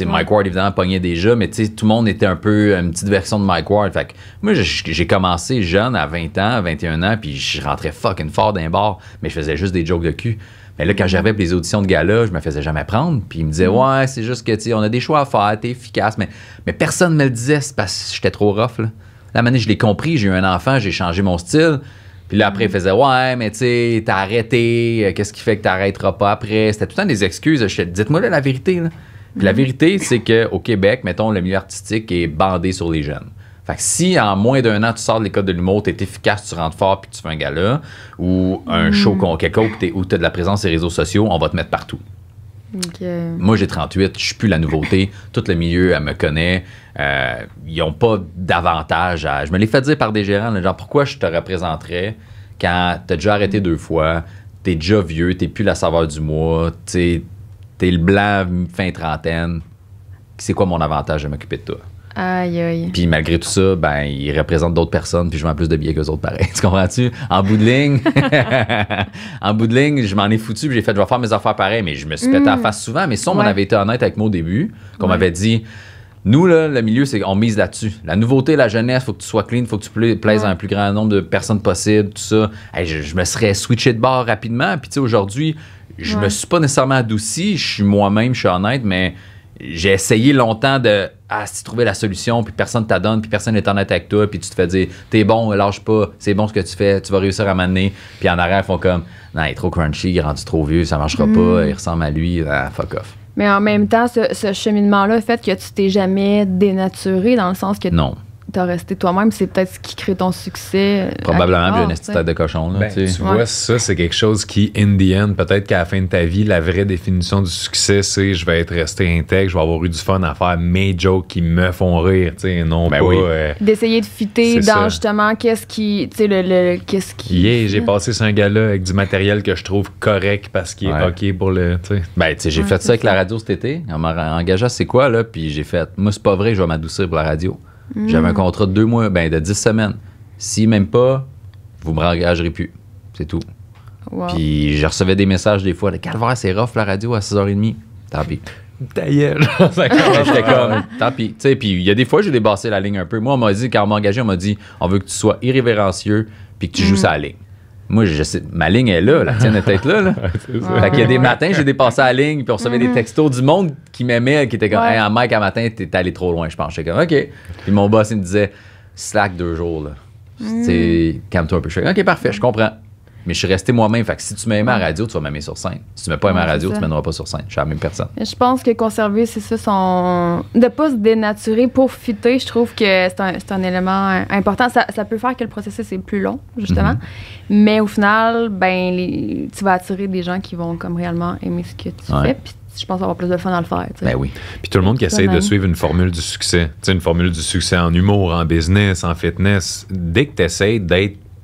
Mike Ward, évidemment, pognait déjà, mais tout le monde était un peu une petite version de Mike Ward. Fait que moi, j'ai commencé jeune, à 20 ans, 21 ans, puis je rentrais fucking fort d'un bar, mais je faisais juste des jokes de cul. Mais là, quand j'arrivais pour les auditions de gala, je me faisais jamais prendre, puis ils me disaient, ouais, c'est juste que, tu sais, on a des choix à faire, t'es efficace, mais personne me le disait, c'est parce que j'étais trop rough, là. Là, à un moment donné, je l'ai compris, j'ai eu un enfant, j'ai changé mon style. Puis là, après, il faisait, ouais, mais tu sais, t'as arrêté, qu'est-ce qui fait que t'arrêteras pas après? C'était tout le temps des excuses. Dites-moi là la vérité, là. Puis la vérité, c'est qu'au Québec, mettons, le milieu artistique est bandé sur les jeunes. Fait que si en moins d'1 an, tu sors de l'école de l'humour, t'es efficace, tu rentres fort puis tu fais un gala ou un show quelconque où t'as de la présence sur les réseaux sociaux, on va te mettre partout. Okay. Moi, j'ai 38, je suis plus la nouveauté. Tout le milieu, elle me connaît. Ils n'ont pas d'avantage à... Je me l'ai fait dire par des gérants, là, genre, pourquoi je te représenterais quand t'as déjà arrêté 2 fois, t'es déjà vieux, t'es plus la saveur du mois, t'es le blanc fin trentaine. C'est quoi mon avantage de m'occuper de toi? Aïe, aïe. Puis malgré tout ça, ben, ils représentent d'autres personnes, puis je vends plus de billets qu'eux autres, pareil. Tu comprends-tu? En bout de ligne, je m'en ai foutu, puis j'ai fait, je vais faire mes affaires pareil, mais je me suis pété à la face souvent. Mais ça, on avait été honnête avec moi au début, qu'on m'avait dit, nous, là, le milieu, c'est qu'on mise là-dessus. La nouveauté, la jeunesse, faut que tu sois clean, faut que tu plaises à un plus grand nombre de personnes possible, tout ça. Hey, je me serais switché de bord rapidement, puis tu sais, aujourd'hui, je me suis pas nécessairement adouci, je suis moi-même, je suis honnête, mais j'ai essayé longtemps de si trouver la solution, puis personne t'adonne, puis personne n'est honnête avec toi, puis tu te fais dire t'es bon, lâche pas, c'est bon ce que tu fais, tu vas réussir à m'amener. Puis en arrière, ils font comme non, il est trop crunchy, il est rendu trop vieux, ça marchera pas, il ressemble à lui, fuck off. Mais en même temps, ce cheminement-là, le fait que tu t'es jamais dénaturé, dans le sens que non. T'as resté toi-même, c'est peut-être ce qui crée ton succès. Probablement, j'ai une petite tête de cochon. Là, tu vois, ça, c'est quelque chose qui, in the end, peut-être qu'à la fin de ta vie, la vraie définition du succès, c'est je vais être resté intègre, je vais avoir eu du fun à faire mes jokes qui me font rire, tu sais, non pas... D'essayer de fitter dans justement qu'est-ce qui... Tu sais, qu'est-ce qui... j'ai passé sur un gars-là avec du matériel que je trouve correct parce qu'il est OK pour le... T'sais. Ben, tu sais, j'ai fait ça avec la radio cet été. On m'a engagé à C'est quoi, là, puis j'ai fait... Moi, c'est pas vrai, je vais m'adoucir pour la radio. J'avais un contrat de 2 mois, de 10 semaines. Si même pas, vous me réengagerez plus. C'est tout. Wow. Puis je recevais des messages des fois. Le calvaire, c'est rough la radio à 6h30. Tant pis. D'ailleurs, j'étais comme, tant pis. Tu sais, puis il y a des fois, j'ai dépassé la ligne un peu. Moi, on m'a dit, quand on m'a engagé, on m'a dit, on veut que tu sois irrévérencieux puis que tu joues sa ligne. Moi, je sais, ma ligne est là, la tienne est peut-être là. Fait qu'il y a des matins, j'ai dépassé la ligne, puis on recevait des textos du monde qui m'aimait, qui était comme, hey, Mike, un matin, t'es allé trop loin, je pense. J'étais comme, OK. Puis mon boss, il me disait, slack 2 jours, là. Calme-toi un peu. Je fais, OK, parfait, je comprends. Mais je suis resté moi-même. Fait que si tu m'aimes à la radio, tu vas m'aimer sur scène. Si tu m'aimes pas à la radio, tu m'aimeras pas sur scène. Je suis la même personne. Je pense que conserver, c'est ça, de pas se dénaturer pour fitter, je trouve que c'est un élément important. Ça peut faire que le processus est plus long, justement. Mais au final, tu vas attirer des gens qui vont comme réellement aimer ce que tu fais. Puis je pense avoir plus de fun à le faire. T'sais. Ben oui. Puis tout le monde qui essaie de suivre une formule du succès. Tu sais, une formule du succès en humour, en business, en fitness. Dès que tu essaies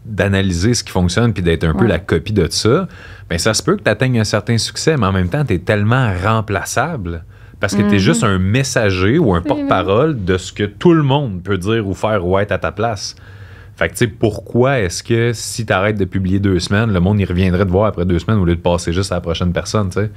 d'analyser ce qui fonctionne puis d'être un peu la copie de ça, bien, ça se peut que tu atteignes un certain succès, mais en même temps, tu es tellement remplaçable parce que tu es juste un messager ou un porte-parole de ce que tout le monde peut dire ou faire ou être à ta place. Fait que, tu sais, pourquoi est-ce que si tu arrêtes de publier 2 semaines, le monde y reviendrait te voir après 2 semaines au lieu de passer juste à la prochaine personne, tu sais?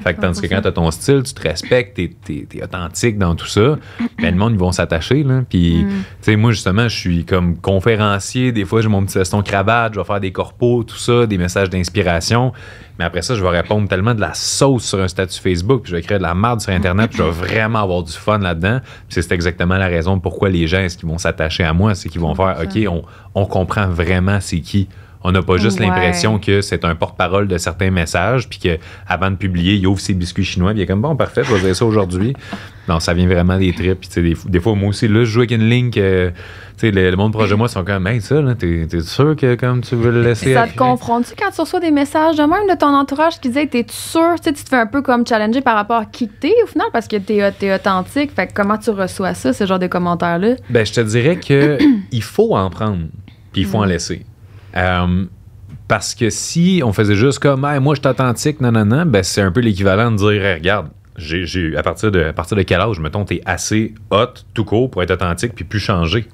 Fait que tandis que quand tu as ton style, tu te respectes, t'es authentique dans tout ça, ben, le monde, ils vont s'attacher, là. Puis, tu sais, moi, justement, je suis comme conférencier. Des fois, j'ai mon petit veston cravate, je vais faire des corpos, tout ça, des messages d'inspiration. Mais après ça, je vais répondre tellement de la sauce sur un statut Facebook, puis je vais écrire de la merde sur Internet, puis je vais vraiment avoir du fun là-dedans. Puis c'est exactement la raison pourquoi les gens, est-ce qu'ils vont s'attacher à moi, c'est qu'ils vont faire, OK, on comprend vraiment c'est qui. On n'a pas juste l'impression que c'est un porte-parole de certains messages, puis qu'avant de publier, il ouvre ses biscuits chinois, puis il est comme, bon, parfait, je vais dire ça aujourd'hui. Non, ça vient vraiment des trips. Puis des fois, moi aussi, là, je joue avec une ligne que, le monde proche de moi sont comme, hey, ça, là, t'es sûr que comme tu veux le laisser. Ça te confronte-tu quand tu reçois des messages de même de ton entourage qui disait, t'es sûr, tu te fais un peu comme challenger par rapport à qui t'es au final, parce que t'es authentique. Fait que comment tu reçois ça, ce genre de commentaires-là? Ben, je te dirais que il faut en prendre, puis il faut en laisser. Parce que si on faisait juste comme hey, moi je suis authentique, non, ben c'est un peu l'équivalent de dire hey, regarde, j'ai à partir de quel âge, mettons, t'es assez hot tout court pour être authentique puis plus changer.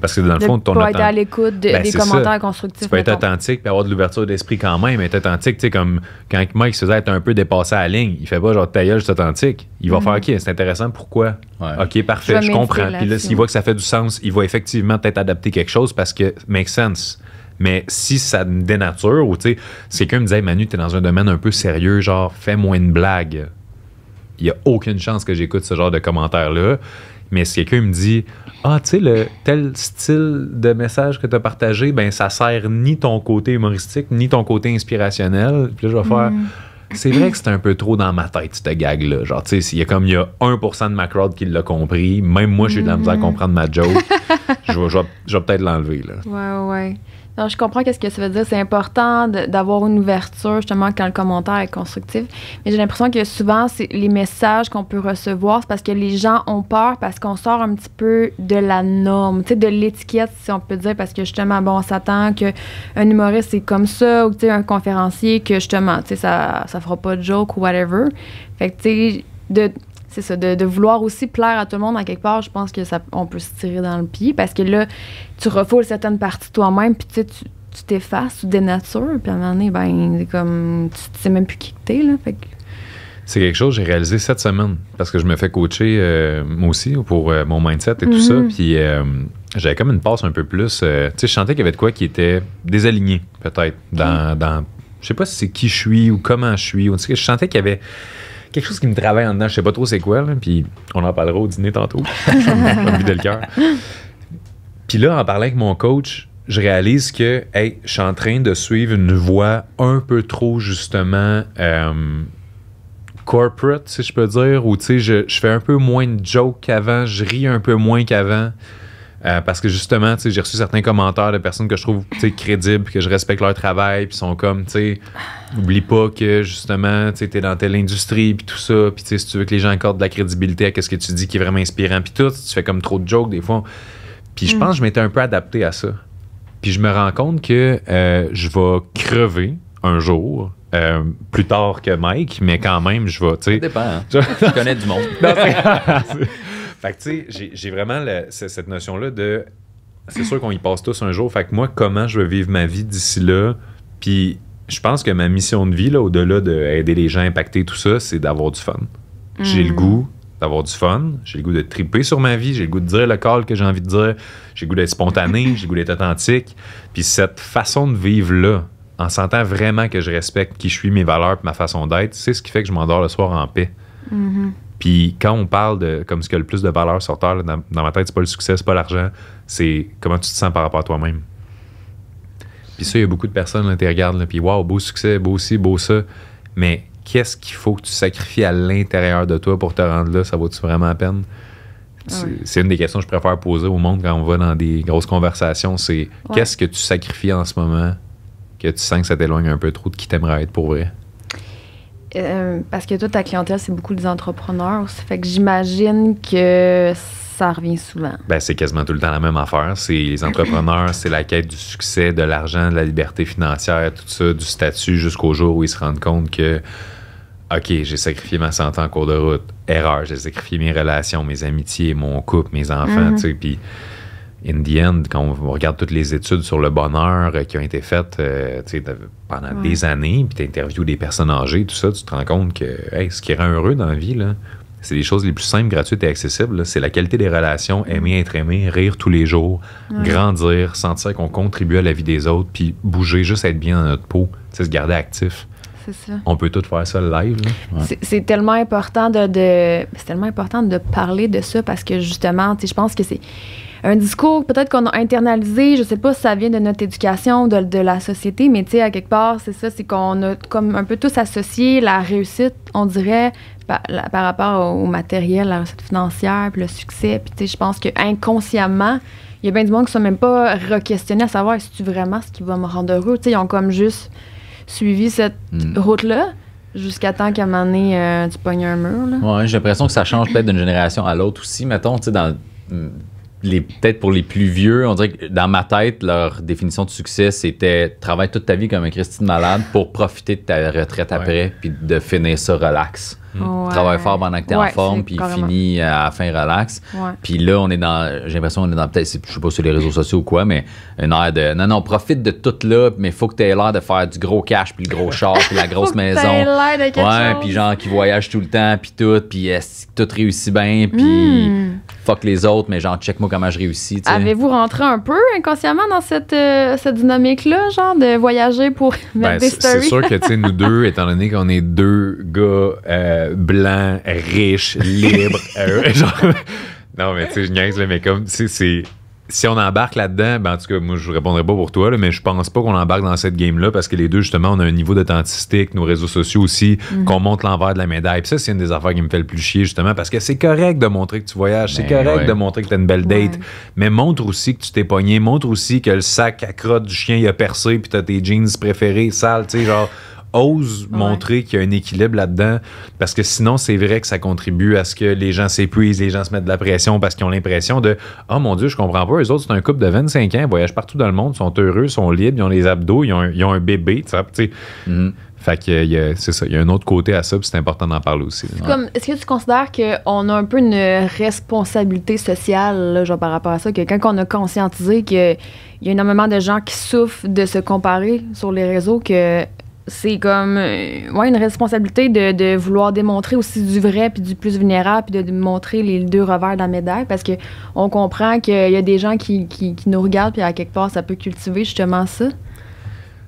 Parce que dans le fond, ton être à l'écoute des commentaires constructifs. Tu peux être authentique puis avoir de l'ouverture d'esprit quand même, être authentique, tu sais, comme quand Mike se faisait être un peu dépassé à la ligne, il fait pas genre ta gueule, je suis authentique. Il va faire OK, c'est intéressant, pourquoi? OK, parfait, je comprends. Puis là, s'il voit que ça fait du sens, il va effectivement peut-être adapter quelque chose parce que make sense. Mais si ça me dénature, ou tu sais, si quelqu'un me disait hey, Manu, t'es dans un domaine un peu sérieux, genre fais-moi une blague, il n'y a aucune chance que j'écoute ce genre de commentaires-là. Mais si quelqu'un me dit ah, tu sais, le tel style de message que tu as partagé, ben ça sert ni ton côté humoristique, ni ton côté inspirationnel. Puis là, je vais faire c'est vrai que c'est un peu trop dans ma tête, cette gag-là. Genre, tu sais, il y a 1% de ma crowd qui l'a compris. Même moi, j'ai de la misère à comprendre ma joke. Je vais peut-être l'enlever, là. Ouais. Non, je comprends qu'est-ce que ça veut dire. C'est important d'avoir une ouverture, justement, quand le commentaire est constructif. Mais j'ai l'impression que souvent, c'est les messages qu'on peut recevoir, c'est parce que les gens ont peur, parce qu'on sort un petit peu de la norme, tu sais, de l'étiquette, si on peut dire, parce que justement, bon, on s'attend qu'un humoriste, c'est comme ça, ou tu sais, un conférencier, que justement, tu sais, ça fera pas de joke ou whatever. Fait que, tu sais, c'est ça, de vouloir aussi plaire à tout le monde à quelque part, je pense que on peut se tirer dans le pied parce que là, tu refoules certaines parties de toi-même, puis tu sais, tu t'effaces, tu dénatures, puis à un moment donné, ben, c'est comme, tu sais même plus qui que t'es, là, fait que... C'est quelque chose que j'ai réalisé cette semaine parce que je me fais coacher moi aussi pour mon mindset et tout ça. Puis j'avais comme une passe un peu plus. Tu sais, je sentais qu'il y avait de quoi qui était désaligné, peut-être, dans je sais pas si c'est qui je suis ou comment je suis. Je sentais qu'il y avait quelque chose qui me travaille en dedans. Je sais pas trop c'est quoi. Là, puis on en parlera au dîner tantôt. Je vais me vider le cœur. Puis là, en parlant avec mon coach, je réalise que hey, je suis en train de suivre une voie un peu trop, justement... corporate, si je peux dire, où tu sais, je fais un peu moins de jokes qu'avant, je ris un peu moins qu'avant, parce que justement, tu sais, j'ai reçu certains commentaires de personnes que je trouve, tu sais, crédibles, que je respecte leur travail, puis sont comme, tu sais, oublie pas que justement, tu sais, t'es dans telle industrie, puis tout ça, puis tu sais, si tu veux que les gens accordent de la crédibilité à ce que tu dis qui est vraiment inspirant, puis tout, tu fais comme trop de jokes des fois. Puis je pense que je m'étais un peu adapté à ça. Puis je me rends compte que je vais crever un jour. Plus tard que Mike, mais quand même, je vais, tu sais... Ça dépend, hein? Je connais du monde. Fait que, tu sais, j'ai vraiment cette notion-là de... C'est sûr qu'on y passe tous un jour. Fait que moi, comment je veux vivre ma vie d'ici là? Puis je pense que ma mission de vie, là, au-delà d'aider les gens à impacter tout ça, c'est d'avoir du fun. J'ai le goût d'avoir du fun. J'ai le goût de triper sur ma vie. J'ai le goût de dire le call que j'ai envie de dire. J'ai le goût d'être spontané. J'ai le goût d'être authentique. Puis cette façon de vivre-là, en sentant vraiment que je respecte qui je suis, mes valeurs et ma façon d'être, c'est ce qui fait que je m'endors le soir en paix. Puis quand on parle de comme ce qui a le plus de valeur sur Terre, là, dans ma tête, c'est pas le succès, c'est pas l'argent, c'est comment tu te sens par rapport à toi-même. Puis ça, il y a beaucoup de personnes là, qui regardent, là, puis waouh, beau succès, beau ci, beau ça. Mais qu'est-ce qu'il faut que tu sacrifies à l'intérieur de toi pour te rendre là? Ça vaut-tu vraiment la peine? C'est une des questions que je préfère poser au monde quand on va dans des grosses conversations. C'est qu'est-ce que tu sacrifies en ce moment que tu sens que ça t'éloigne un peu trop de qui t'aimerais être pour vrai? Parce que toi, ta clientèle, c'est beaucoup des entrepreneurs aussi. Fait que j'imagine que ça revient souvent. Ben, c'est quasiment tout le temps la même affaire. C'est les entrepreneurs, c'est la quête du succès, de l'argent, de la liberté financière, tout ça, du statut jusqu'au jour où ils se rendent compte que OK, j'ai sacrifié ma santé en cours de route. Erreur, j'ai sacrifié mes relations, mes amitiés, mon couple, mes enfants, tu sais, puis in the end, quand on regarde toutes les études sur le bonheur qui ont été faites pendant des années, puis tu interviews des personnes âgées, tout ça, tu te rends compte que ce qui rend heureux dans la vie, là, c'est les choses les plus simples, gratuites et accessibles. Là. C'est la qualité des relations, aimer être aimé, rire tous les jours, grandir, sentir qu'on contribue à la vie des autres, puis bouger, juste être bien dans notre peau, se garder actif. C'est ça. On peut tout faire ça live. Là. C'est tellement important c'est tellement important de parler de ça parce que justement, je pense que c'est un discours peut-être qu'on a internalisé, je sais pas si ça vient de notre éducation, de la société, mais tu sais, à quelque part, c'est ça, c'est qu'on a comme un peu tous associé la réussite, on dirait, par rapport au matériel, la réussite financière, puis le succès. Puis tu sais, je pense qu'inconsciemment, il y a bien du monde qui ne sont même pas re-questionnés à savoir est-ce que c'est vraiment ce qui va me rendre heureux. Tu sais, ils ont comme juste suivi cette route-là jusqu'à temps qu'à un moment donné, tu pognes un mur. Là. Ouais, j'ai l'impression que ça change peut-être d'une génération à l'autre aussi. Mettons, tu sais, peut-être pour les plus vieux, on dirait que dans ma tête, leur définition de succès, c'était travaille toute ta vie comme un Christine malade pour profiter de ta retraite après, puis de finir ça relax. Travaille fort pendant que tu es en forme, puis finis à la fin relax. Puis là, j'ai l'impression qu'on est dans peut-être, je sais pas sur les réseaux sociaux ou quoi, mais une ère de non, profite de tout là, mais il faut que tu aies l'air de faire du gros cash, puis le gros char, puis la grosse maison. L'air de quelque chose. Puis genre qui voyage tout le temps, puis tout, puis tout réussit bien, puis fuck les autres, mais genre check-moi comment je réussis. T'sais. Avez-vous rentré un peu inconsciemment dans cette dynamique-là, genre de voyager pour mettre des stories? C'est sûr que tu sais, nous deux, étant donné qu'on est deux gars blanc, riche, libre. Genre, non, mais tu sais, je niaise, là, mais comme, tu sais, si on embarque là-dedans, ben en tout cas, moi, je répondrai pas pour toi, là, mais je pense pas qu'on embarque dans cette game-là parce que les deux, justement, on a un niveau d'authenticité avec nos réseaux sociaux aussi, qu'on montre l'envers de la médaille. Puis ça, c'est une des affaires qui me fait le plus chier, justement, parce que c'est correct de montrer que tu voyages, c'est correct de montrer que t'as une belle date, mais montre aussi que tu t'es pogné, montre aussi que le sac à crotte du chien, il a percé, puis t'as tes jeans préférés sales, tu sais, genre... ose montrer qu'il y a un équilibre là-dedans parce que sinon, c'est vrai que ça contribue à ce que les gens s'épuisent, les gens se mettent de la pression parce qu'ils ont l'impression de « Oh mon Dieu, je comprends pas, eux autres, c'est un couple de 25 ans, ils voyagent partout dans le monde, sont heureux, sont libres, ils ont les abdos, ils ont un bébé. » tu sais. Fait que c'est ça, il y a un autre côté à ça, puis c'est important d'en parler aussi. Comme, est-ce que tu considères qu'on a un peu une responsabilité sociale, là, genre par rapport à ça, que quand on a conscientisé qu'il y a énormément de gens qui souffrent de se comparer sur les réseaux, que c'est comme une responsabilité de vouloir démontrer aussi du vrai puis du plus vulnérable, puis de montrer les deux revers de la médaille, parce que on comprend qu'il y a des gens qui nous regardent, puis à quelque part, ça peut cultiver justement ça.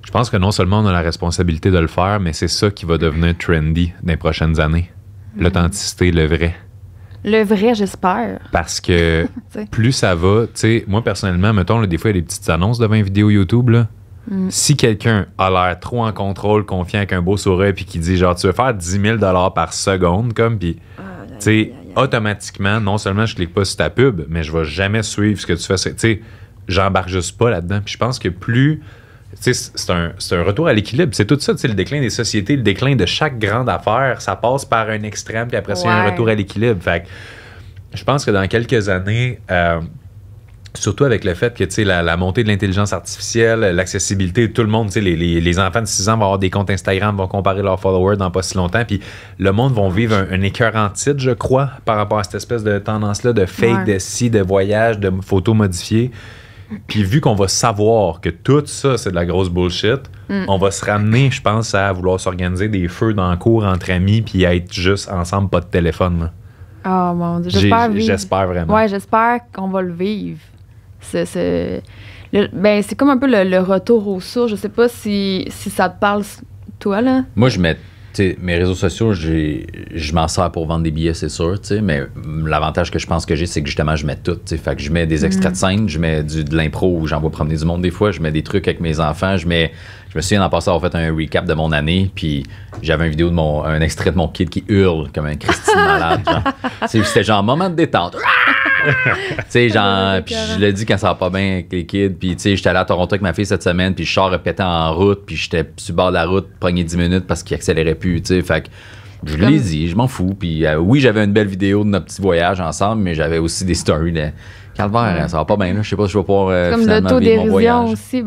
Je pense que non seulement on a la responsabilité de le faire, mais c'est ça qui va devenir trendy dans les prochaines années. L'authenticité, le vrai. Le vrai, j'espère. Parce que plus ça va, tu sais, moi personnellement, mettons, là, des fois, il y a des petites annonces devant une vidéo YouTube, là. Si quelqu'un a l'air trop en contrôle, confiant, avec un beau sourire, puis qui dit, genre, tu veux faire 10 000 $ par seconde, comme, puis, tu sais, automatiquement, non seulement je clique pas sur ta pub, mais je vais jamais suivre ce que tu fais. Tu sais, j'embarque juste pas là-dedans. Puis je pense que plus... Tu sais, c'est un retour à l'équilibre. C'est tout ça, tu sais, le déclin des sociétés, le déclin de chaque grande affaire, ça passe par un extrême, puis après ça, il y a un retour à l'équilibre. Fait que je pense que dans quelques années, surtout avec le fait que, tu sais, la montée de l'intelligence artificielle, l'accessibilité, tout le monde, tu sais, les enfants de 6 ans vont avoir des comptes Instagram, vont comparer leurs followers dans pas si longtemps, puis le monde va vivre un écœurant titre, je crois, par rapport à cette espèce de tendance-là de fake, de ci, de voyage, de photos modifiées. Puis vu qu'on va savoir que tout ça, c'est de la grosse bullshit, on va se ramener, je pense, à vouloir s'organiser des feux dans le cours entre amis puis être juste ensemble, pas de téléphone. Là. Oh mon Dieu, j'espère vraiment. Ouais, j'espère qu'on va le vivre. C'est comme un peu le retour aux sources. Je sais pas si ça te parle, toi, là. Moi, mes réseaux sociaux, je m'en sers pour vendre des billets, c'est sûr, mais l'avantage que je pense que j'ai, c'est que justement, je mets tout. Fait que je mets des extraits de scène, je mets de l'impro où j'envoie promener du monde des fois, je mets des trucs avec mes enfants, je me souviens en passant avoir fait un recap de mon année, puis j'avais une vidéo un extrait de mon kid qui hurle comme un Christine malade. C'était genre moment de détente. Puis je le dis quand ça va pas bien avec les kids, puis j'étais allé à Toronto avec ma fille cette semaine, puis je sors répété en route, puis j'étais sur le bord de la route, pogné 10 minutes parce qu'il accélérait plus, fait que je l'ai dit, je m'en fous, puis oui, j'avais une belle vidéo de notre petit voyage ensemble, mais j'avais aussi des stories de calvaire, ça va pas bien, là, je sais pas si je vais pouvoir comme finalement vivre mon voyage. Aussi,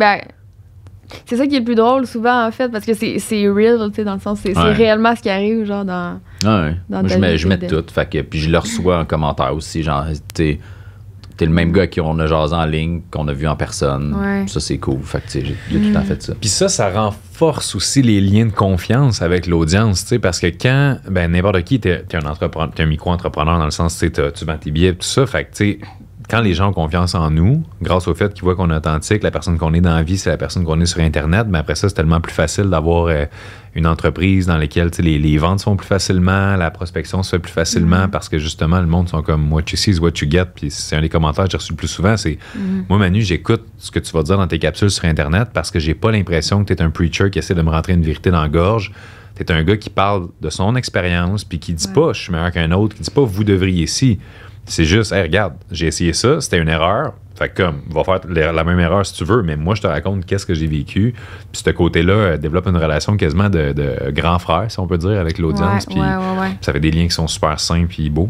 c'est ça qui est le plus drôle souvent en fait, parce que c'est real, dans le sens c'est réellement ce qui arrive genre dans moi, je mets tout, fait que puis je le reçois en commentaire aussi, genre t'es le même gars qu'on a jasé en ligne, qu'on a vu en personne, ça c'est cool, fait que j'ai tout le temps fait ça. Puis ça renforce aussi les liens de confiance avec l'audience, parce que quand n'importe qui, t'es un entrepreneur, t'es un micro-entrepreneur dans le sens tu vends tes billets, tout ça, fait que tu sais, quand les gens ont confiance en nous, grâce au fait qu'ils voient qu'on est authentique, la personne qu'on est dans la vie, c'est la personne qu'on est sur Internet, mais après ça, c'est tellement plus facile d'avoir une entreprise dans laquelle les ventes se font plus facilement, la prospection se fait plus facilement parce que justement, le monde sont comme « what you see is what you get », puis c'est un des commentaires que j'ai reçu le plus souvent, c'est « moi, Manu, j'écoute ce que tu vas dire dans tes capsules sur Internet parce que j'ai pas l'impression que tu es un preacher qui essaie de me rentrer une vérité dans la gorge. Tu es un gars qui parle de son expérience puis qui dit pas « je suis meilleur qu'un autre », qui dit pas « vous devriez si ». C'est juste, hey, regarde, j'ai essayé ça, c'était une erreur. Fait que va faire la même erreur si tu veux, mais moi, je te raconte qu'est-ce que j'ai vécu. Puis ce côté-là développe une relation quasiment de grand frère, si on peut dire, avec l'audience. Puis ça fait des liens qui sont super simples et beaux.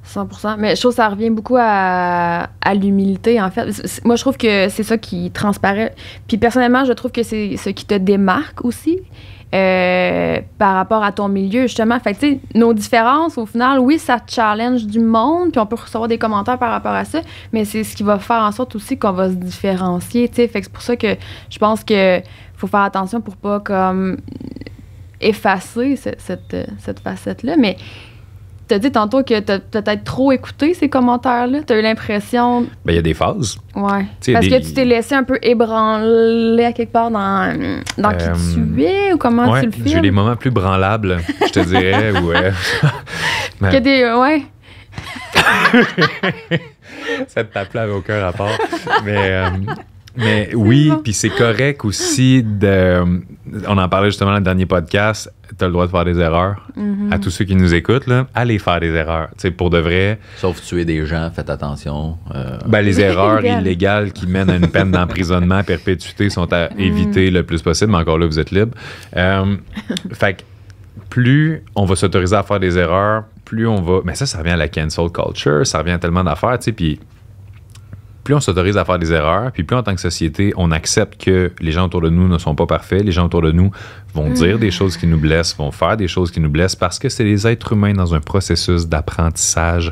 100%. Mais je trouve que ça revient beaucoup à l'humilité, en fait. Moi, je trouve que c'est ça qui transparaît. Puis personnellement, je trouve que c'est ce qui te démarque aussi. Par rapport à ton milieu, justement. Fait que, tu sais, nos différences, au final, oui, ça challenge du monde, puis on peut recevoir des commentaires par rapport à ça, mais c'est ce qui va faire en sorte aussi qu'on va se différencier, tu sais. Fait que c'est pour ça que je pense que faut faire attention pour pas, comme, effacer cette facette-là. Mais t'as dit tantôt que t'as peut-être trop écouté ces commentaires-là. T'as eu l'impression... Il y a des phases. Ouais. Parce que tu t'es laissé un peu ébranler à quelque part dans qui tu es ou comment tu le filmes? J'ai eu des moments plus branlables, je te dirais. Que des... Ouais. Cette tape-là avait aucun rapport. Mais oui, puis c'est correct aussi on en parlait justement dans le dernier podcast, tu as le droit de faire des erreurs. À tous ceux qui nous écoutent, là, allez faire des erreurs. Tu sais, pour de vrai. Sauf tuer des gens, faites attention. Les erreurs illégales qui mènent à une peine d'emprisonnement à perpétuité sont à éviter le plus possible, mais encore là, vous êtes libre. Fait que plus on va s'autoriser à faire des erreurs, plus on va... Mais ça revient à la cancel culture, ça revient à tellement d'affaires, tu sais, puis plus on s'autorise à faire des erreurs, puis plus en tant que société, on accepte que les gens autour de nous ne sont pas parfaits, les gens autour de nous vont dire des choses qui nous blessent, vont faire des choses qui nous blessent parce que c'est les êtres humains dans un processus d'apprentissage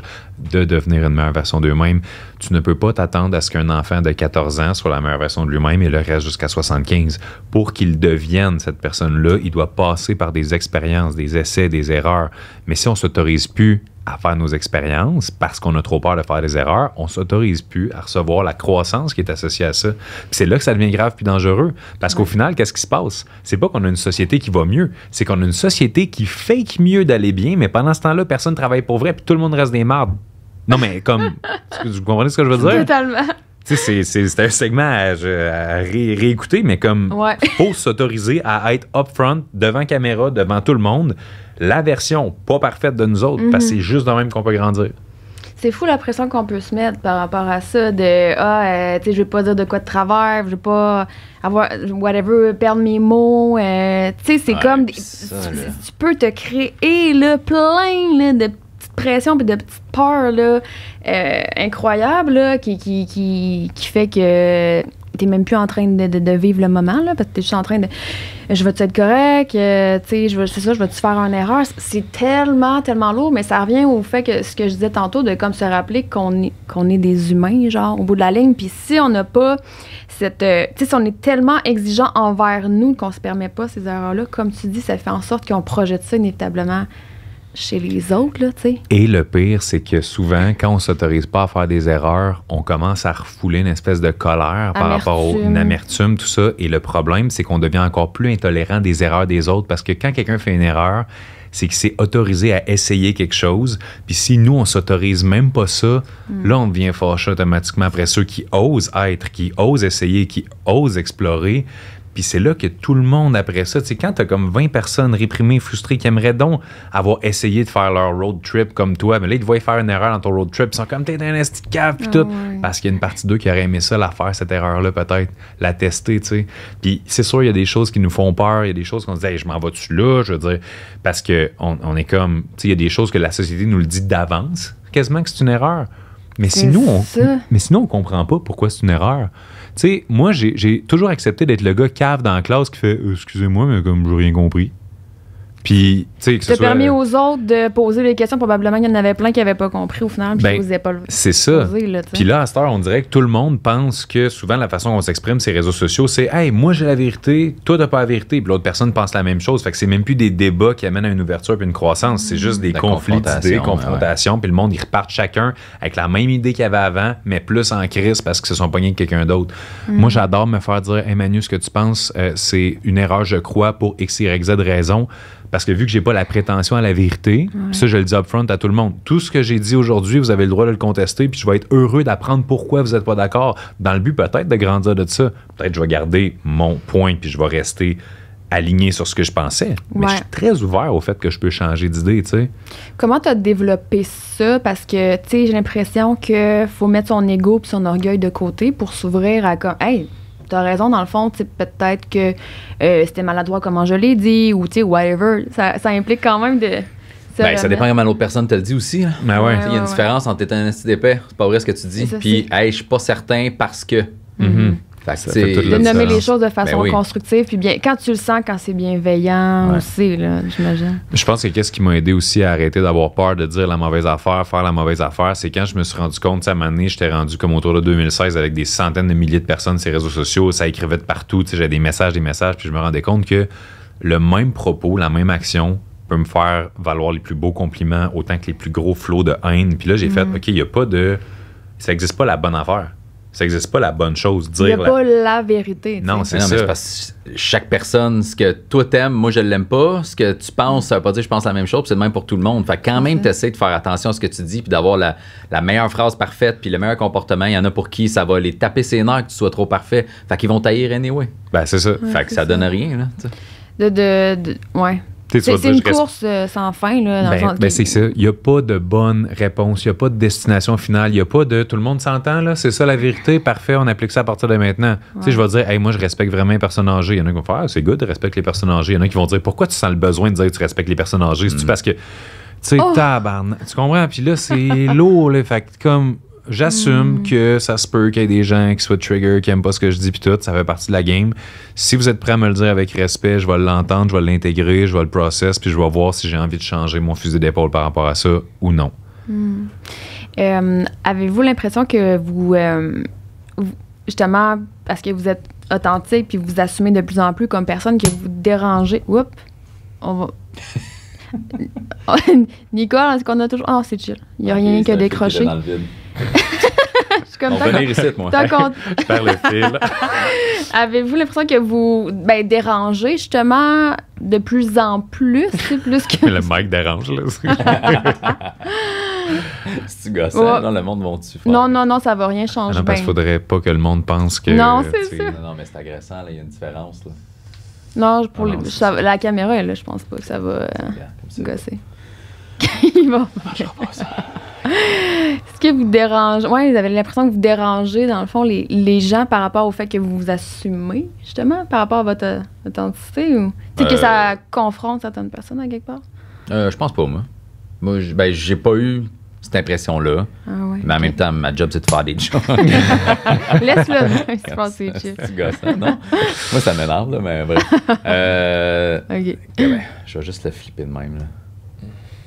de devenir une meilleure version d'eux-mêmes. Tu ne peux pas t'attendre à ce qu'un enfant de 14 ans soit la meilleure version de lui-même et le reste jusqu'à 75. Pour qu'il devienne cette personne-là, il doit passer par des expériences, des essais, des erreurs. Mais si on ne s'autorise plus à faire nos expériences parce qu'on a trop peur de faire des erreurs, on ne s'autorise plus à recevoir la croissance qui est associée à ça. Puis c'est là que ça devient grave puis dangereux. Parce qu'au final, qu'est-ce qui se passe? C'est pas qu'on a une société qui va mieux, c'est qu'on a une société qui fake mieux d'aller bien, mais pendant ce temps-là, personne ne travaille pour vrai puis tout le monde reste des mardes. Non, mais comme... Vous comprenez ce que je veux dire? Totalement. Tu sais, c'est un segment à réécouter, mais comme faut s'autoriser à être upfront, devant caméra, devant tout le monde, la version pas parfaite de nous autres, parce que c'est juste de même qu'on peut grandir. C'est fou la pression qu'on peut se mettre par rapport à ça, de tu sais, je vais pas dire de quoi de travers, je vais pas avoir, whatever, perdre mes mots. Tu sais, c'est comme... tu peux te créer là, plein là, de petites pressions et de petites peurs là, incroyables là, qui fait que t'es même plus en train de vivre le moment, là, parce que t'es juste en train de... Je vais-tu être correct? Tu sais, c'est ça, je vais-tu faire une erreur? C'est tellement, tellement lourd, mais ça revient au fait que ce que je disais tantôt, de comme se rappeler qu'on est des humains, genre, au bout de la ligne. Puis si on n'a pas cette... tu sais, si on est tellement exigeant envers nous qu'on se permet pas ces erreurs-là, comme tu dis, ça fait en sorte qu'on projette ça inévitablement chez les autres, là, tu sais. Et le pire, c'est que souvent, quand on s'autorise pas à faire des erreurs, on commence à refouler une espèce de colère par rapport à une amertume, tout ça. Et le problème, c'est qu'on devient encore plus intolérant des erreurs des autres parce que quand quelqu'un fait une erreur, c'est qu'il s'est autorisé à essayer quelque chose. Puis si nous, on s'autorise même pas ça, là, on devient fâché automatiquement après ceux qui osent être, qui osent essayer, qui osent explorer. Puis c'est là que tout le monde, après ça, tu sais, quand t'as comme 20 personnes réprimées, frustrées, qui aimeraient donc avoir essayé de faire leur road trip comme toi, mais là, ils te voient faire une erreur dans ton road trip, ils sont comme, t'es un esti de cave, puis tout. Ouais. Parce qu'il y a une partie d'eux qui aurait aimé ça, la faire, cette erreur-là, peut-être, la tester, tu sais. Puis c'est sûr, il y a des choses qui nous font peur, il y a des choses qu'on se dit, hey, je m'en vais-tu là, je veux dire, parce qu'on est comme, tu sais, il y a des choses que la société nous le dit d'avance, quasiment que c'est une erreur. Mais sinon, on comprend pas pourquoi c'est une erreur. Tu sais, moi, j'ai toujours accepté d'être le gars cave dans la classe qui fait excusez-moi, mais comme j'ai rien compris. Puis, tu sais, que ce soit... permis aux autres de poser des questions. Probablement, il y en avait plein qui n'avaient pas compris au final, puis qui n'osaient pas le poser. C'est ça. Puis là, à cette heure, on dirait que tout le monde pense que souvent, la façon dont on s'exprime sur les réseaux sociaux, c'est « Hey, moi, j'ai la vérité, toi, t'as pas la vérité. » Puis l'autre personne pense la même chose. Fait que c'est même plus des débats qui amènent à une ouverture puis une croissance. C'est juste des conflits d'idées, confrontations. Puis le monde, ils repartent chacun avec la même idée qu'il y avait avant, mais plus en crise parce qu'ils se sont pognés avec quelqu'un d'autre. Moi, j'adore me faire dire « Hey, Manu, ce que tu penses, c'est une erreur, je crois, pour X, Y, Z raison. » Parce que vu que j'ai pas la prétention à la vérité, ça, je le dis upfront à tout le monde. Tout ce que j'ai dit aujourd'hui, vous avez le droit de le contester, puis je vais être heureux d'apprendre pourquoi vous n'êtes pas d'accord, dans le but peut-être de grandir de ça. Peut-être je vais garder mon point, puis je vais rester aligné sur ce que je pensais. Mais je suis très ouvert au fait que je peux changer d'idée, tu sais. Comment tu as développé ça? Parce que, tu sais, j'ai l'impression qu'il faut mettre son ego puis son orgueil de côté pour s'ouvrir à comme, hey, t'as raison, dans le fond, peut-être que c'était maladroit comment je l'ai dit, ou tu sais, whatever. Ça implique quand même de... ça dépend comment l'autre personne te le dit aussi. Hein. Ben ouais. Il y a une différence entre t'es un esti d'épais, c'est pas vrai ce que tu dis, puis hey, je suis pas certain parce que... Fait de nommer les choses de façon constructive, puis bien, quand tu le sens, quand c'est bienveillant aussi, là, j'imagine. Je pense que qu'est-ce qui m'a aidé aussi à arrêter d'avoir peur de dire la mauvaise affaire, faire la mauvaise affaire, c'est quand je me suis rendu compte, à un moment donné, j'étais rendu comme autour de 2016 avec des centaines de milliers de personnes sur les réseaux sociaux, ça écrivait de partout, j'avais des messages, puis je me rendais compte que le même propos, la même action peut me faire valoir les plus beaux compliments autant que les plus gros flots de haine. Puis là, j'ai fait, OK, il n'y a pas de... Ça n'existe pas la bonne affaire. Ça n'existe pas la bonne chose. Il n'y a pas la vérité. Non, c'est ça. Mais c'est parce que chaque personne, ce que toi t'aimes, moi je l'aime pas. Ce que tu penses, ça veut pas dire que je pense la même chose. Puis c'est le même pour tout le monde. Fait que quand même, tu essaies de faire attention à ce que tu dis puis d'avoir la meilleure phrase parfaite puis le meilleur comportement. Il y en a pour qui ça va les taper ses nerfs que tu sois trop parfait. Fait qu'ils vont taillir anyway. Ben, c'est ça. Fait que ça donne rien, là. Ouais. C'est une course sans fin. Là, c'est ça. Il n'y a pas de bonne réponse. Il n'y a pas de destination finale. Il n'y a pas de tout le monde s'entend. Là, c'est ça la vérité. Parfait, on applique ça à partir de maintenant. Tu sais, je vais dire, hey, moi, je respecte vraiment les personnes âgées. Il y en a qui vont faire, c'est good de respecter les personnes âgées. Il y en a qui vont dire, pourquoi tu sens le besoin de dire que tu respectes les personnes âgées? C'est-tu parce que, tu sais, tabarnak. Tu comprends? Puis là, c'est lourd. Là, fait que comme, J'assume que ça se peut qu'il y ait des gens qui soient trigger, qui aiment pas ce que je dis, puis tout, ça fait partie de la game. Si vous êtes prêt à me le dire avec respect, je vais l'entendre, je vais l'intégrer, je vais le process, puis je vais voir si j'ai envie de changer mon fusil d'épaule par rapport à ça ou non. Avez-vous l'impression que vous, justement, parce que vous êtes authentique puis vous assumez de plus en plus comme personne, que vous dérangez... Oups! On va... Nicole, est-ce qu'on a toujours... Oh, c'est chill. Il n'y a rien que décroché. Je suis comme on va venir ici, moi. Je perds le fil. Avez-vous l'impression que vous dérangez justement de plus en plus? Plus que... Le mic dérange, là. C'est gossant, non, le monde va-tu faire? Non, ça va rien changer. Non, parce qu'il faudrait pas que le monde pense que... Non, c'est ça. Non, mais c'est agressant, là, il y a une différence, là. Non, la caméra est là, je pense pas que ça va gosser. Il va... Est-ce que vous dérangez... Oui, vous avez l'impression que vous dérangez, dans le fond, les gens par rapport au fait que vous vous assumez, justement, par rapport à votre authenticité, ou que ça confronte certaines personnes, à quelque part? Je pense pas, moi. Moi, j'ai pas eu cette impression-là. Ah ouais, mais en même temps, ma job, c'est de faire des jokes. Laisse-le, je pense que c'est chill. C'est gossant, non? Moi, ça m'énerve, là, mais bref. OK. Ben, je vais juste le flipper de même, là.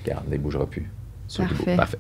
Regarde, il ne bougera plus. Parfait.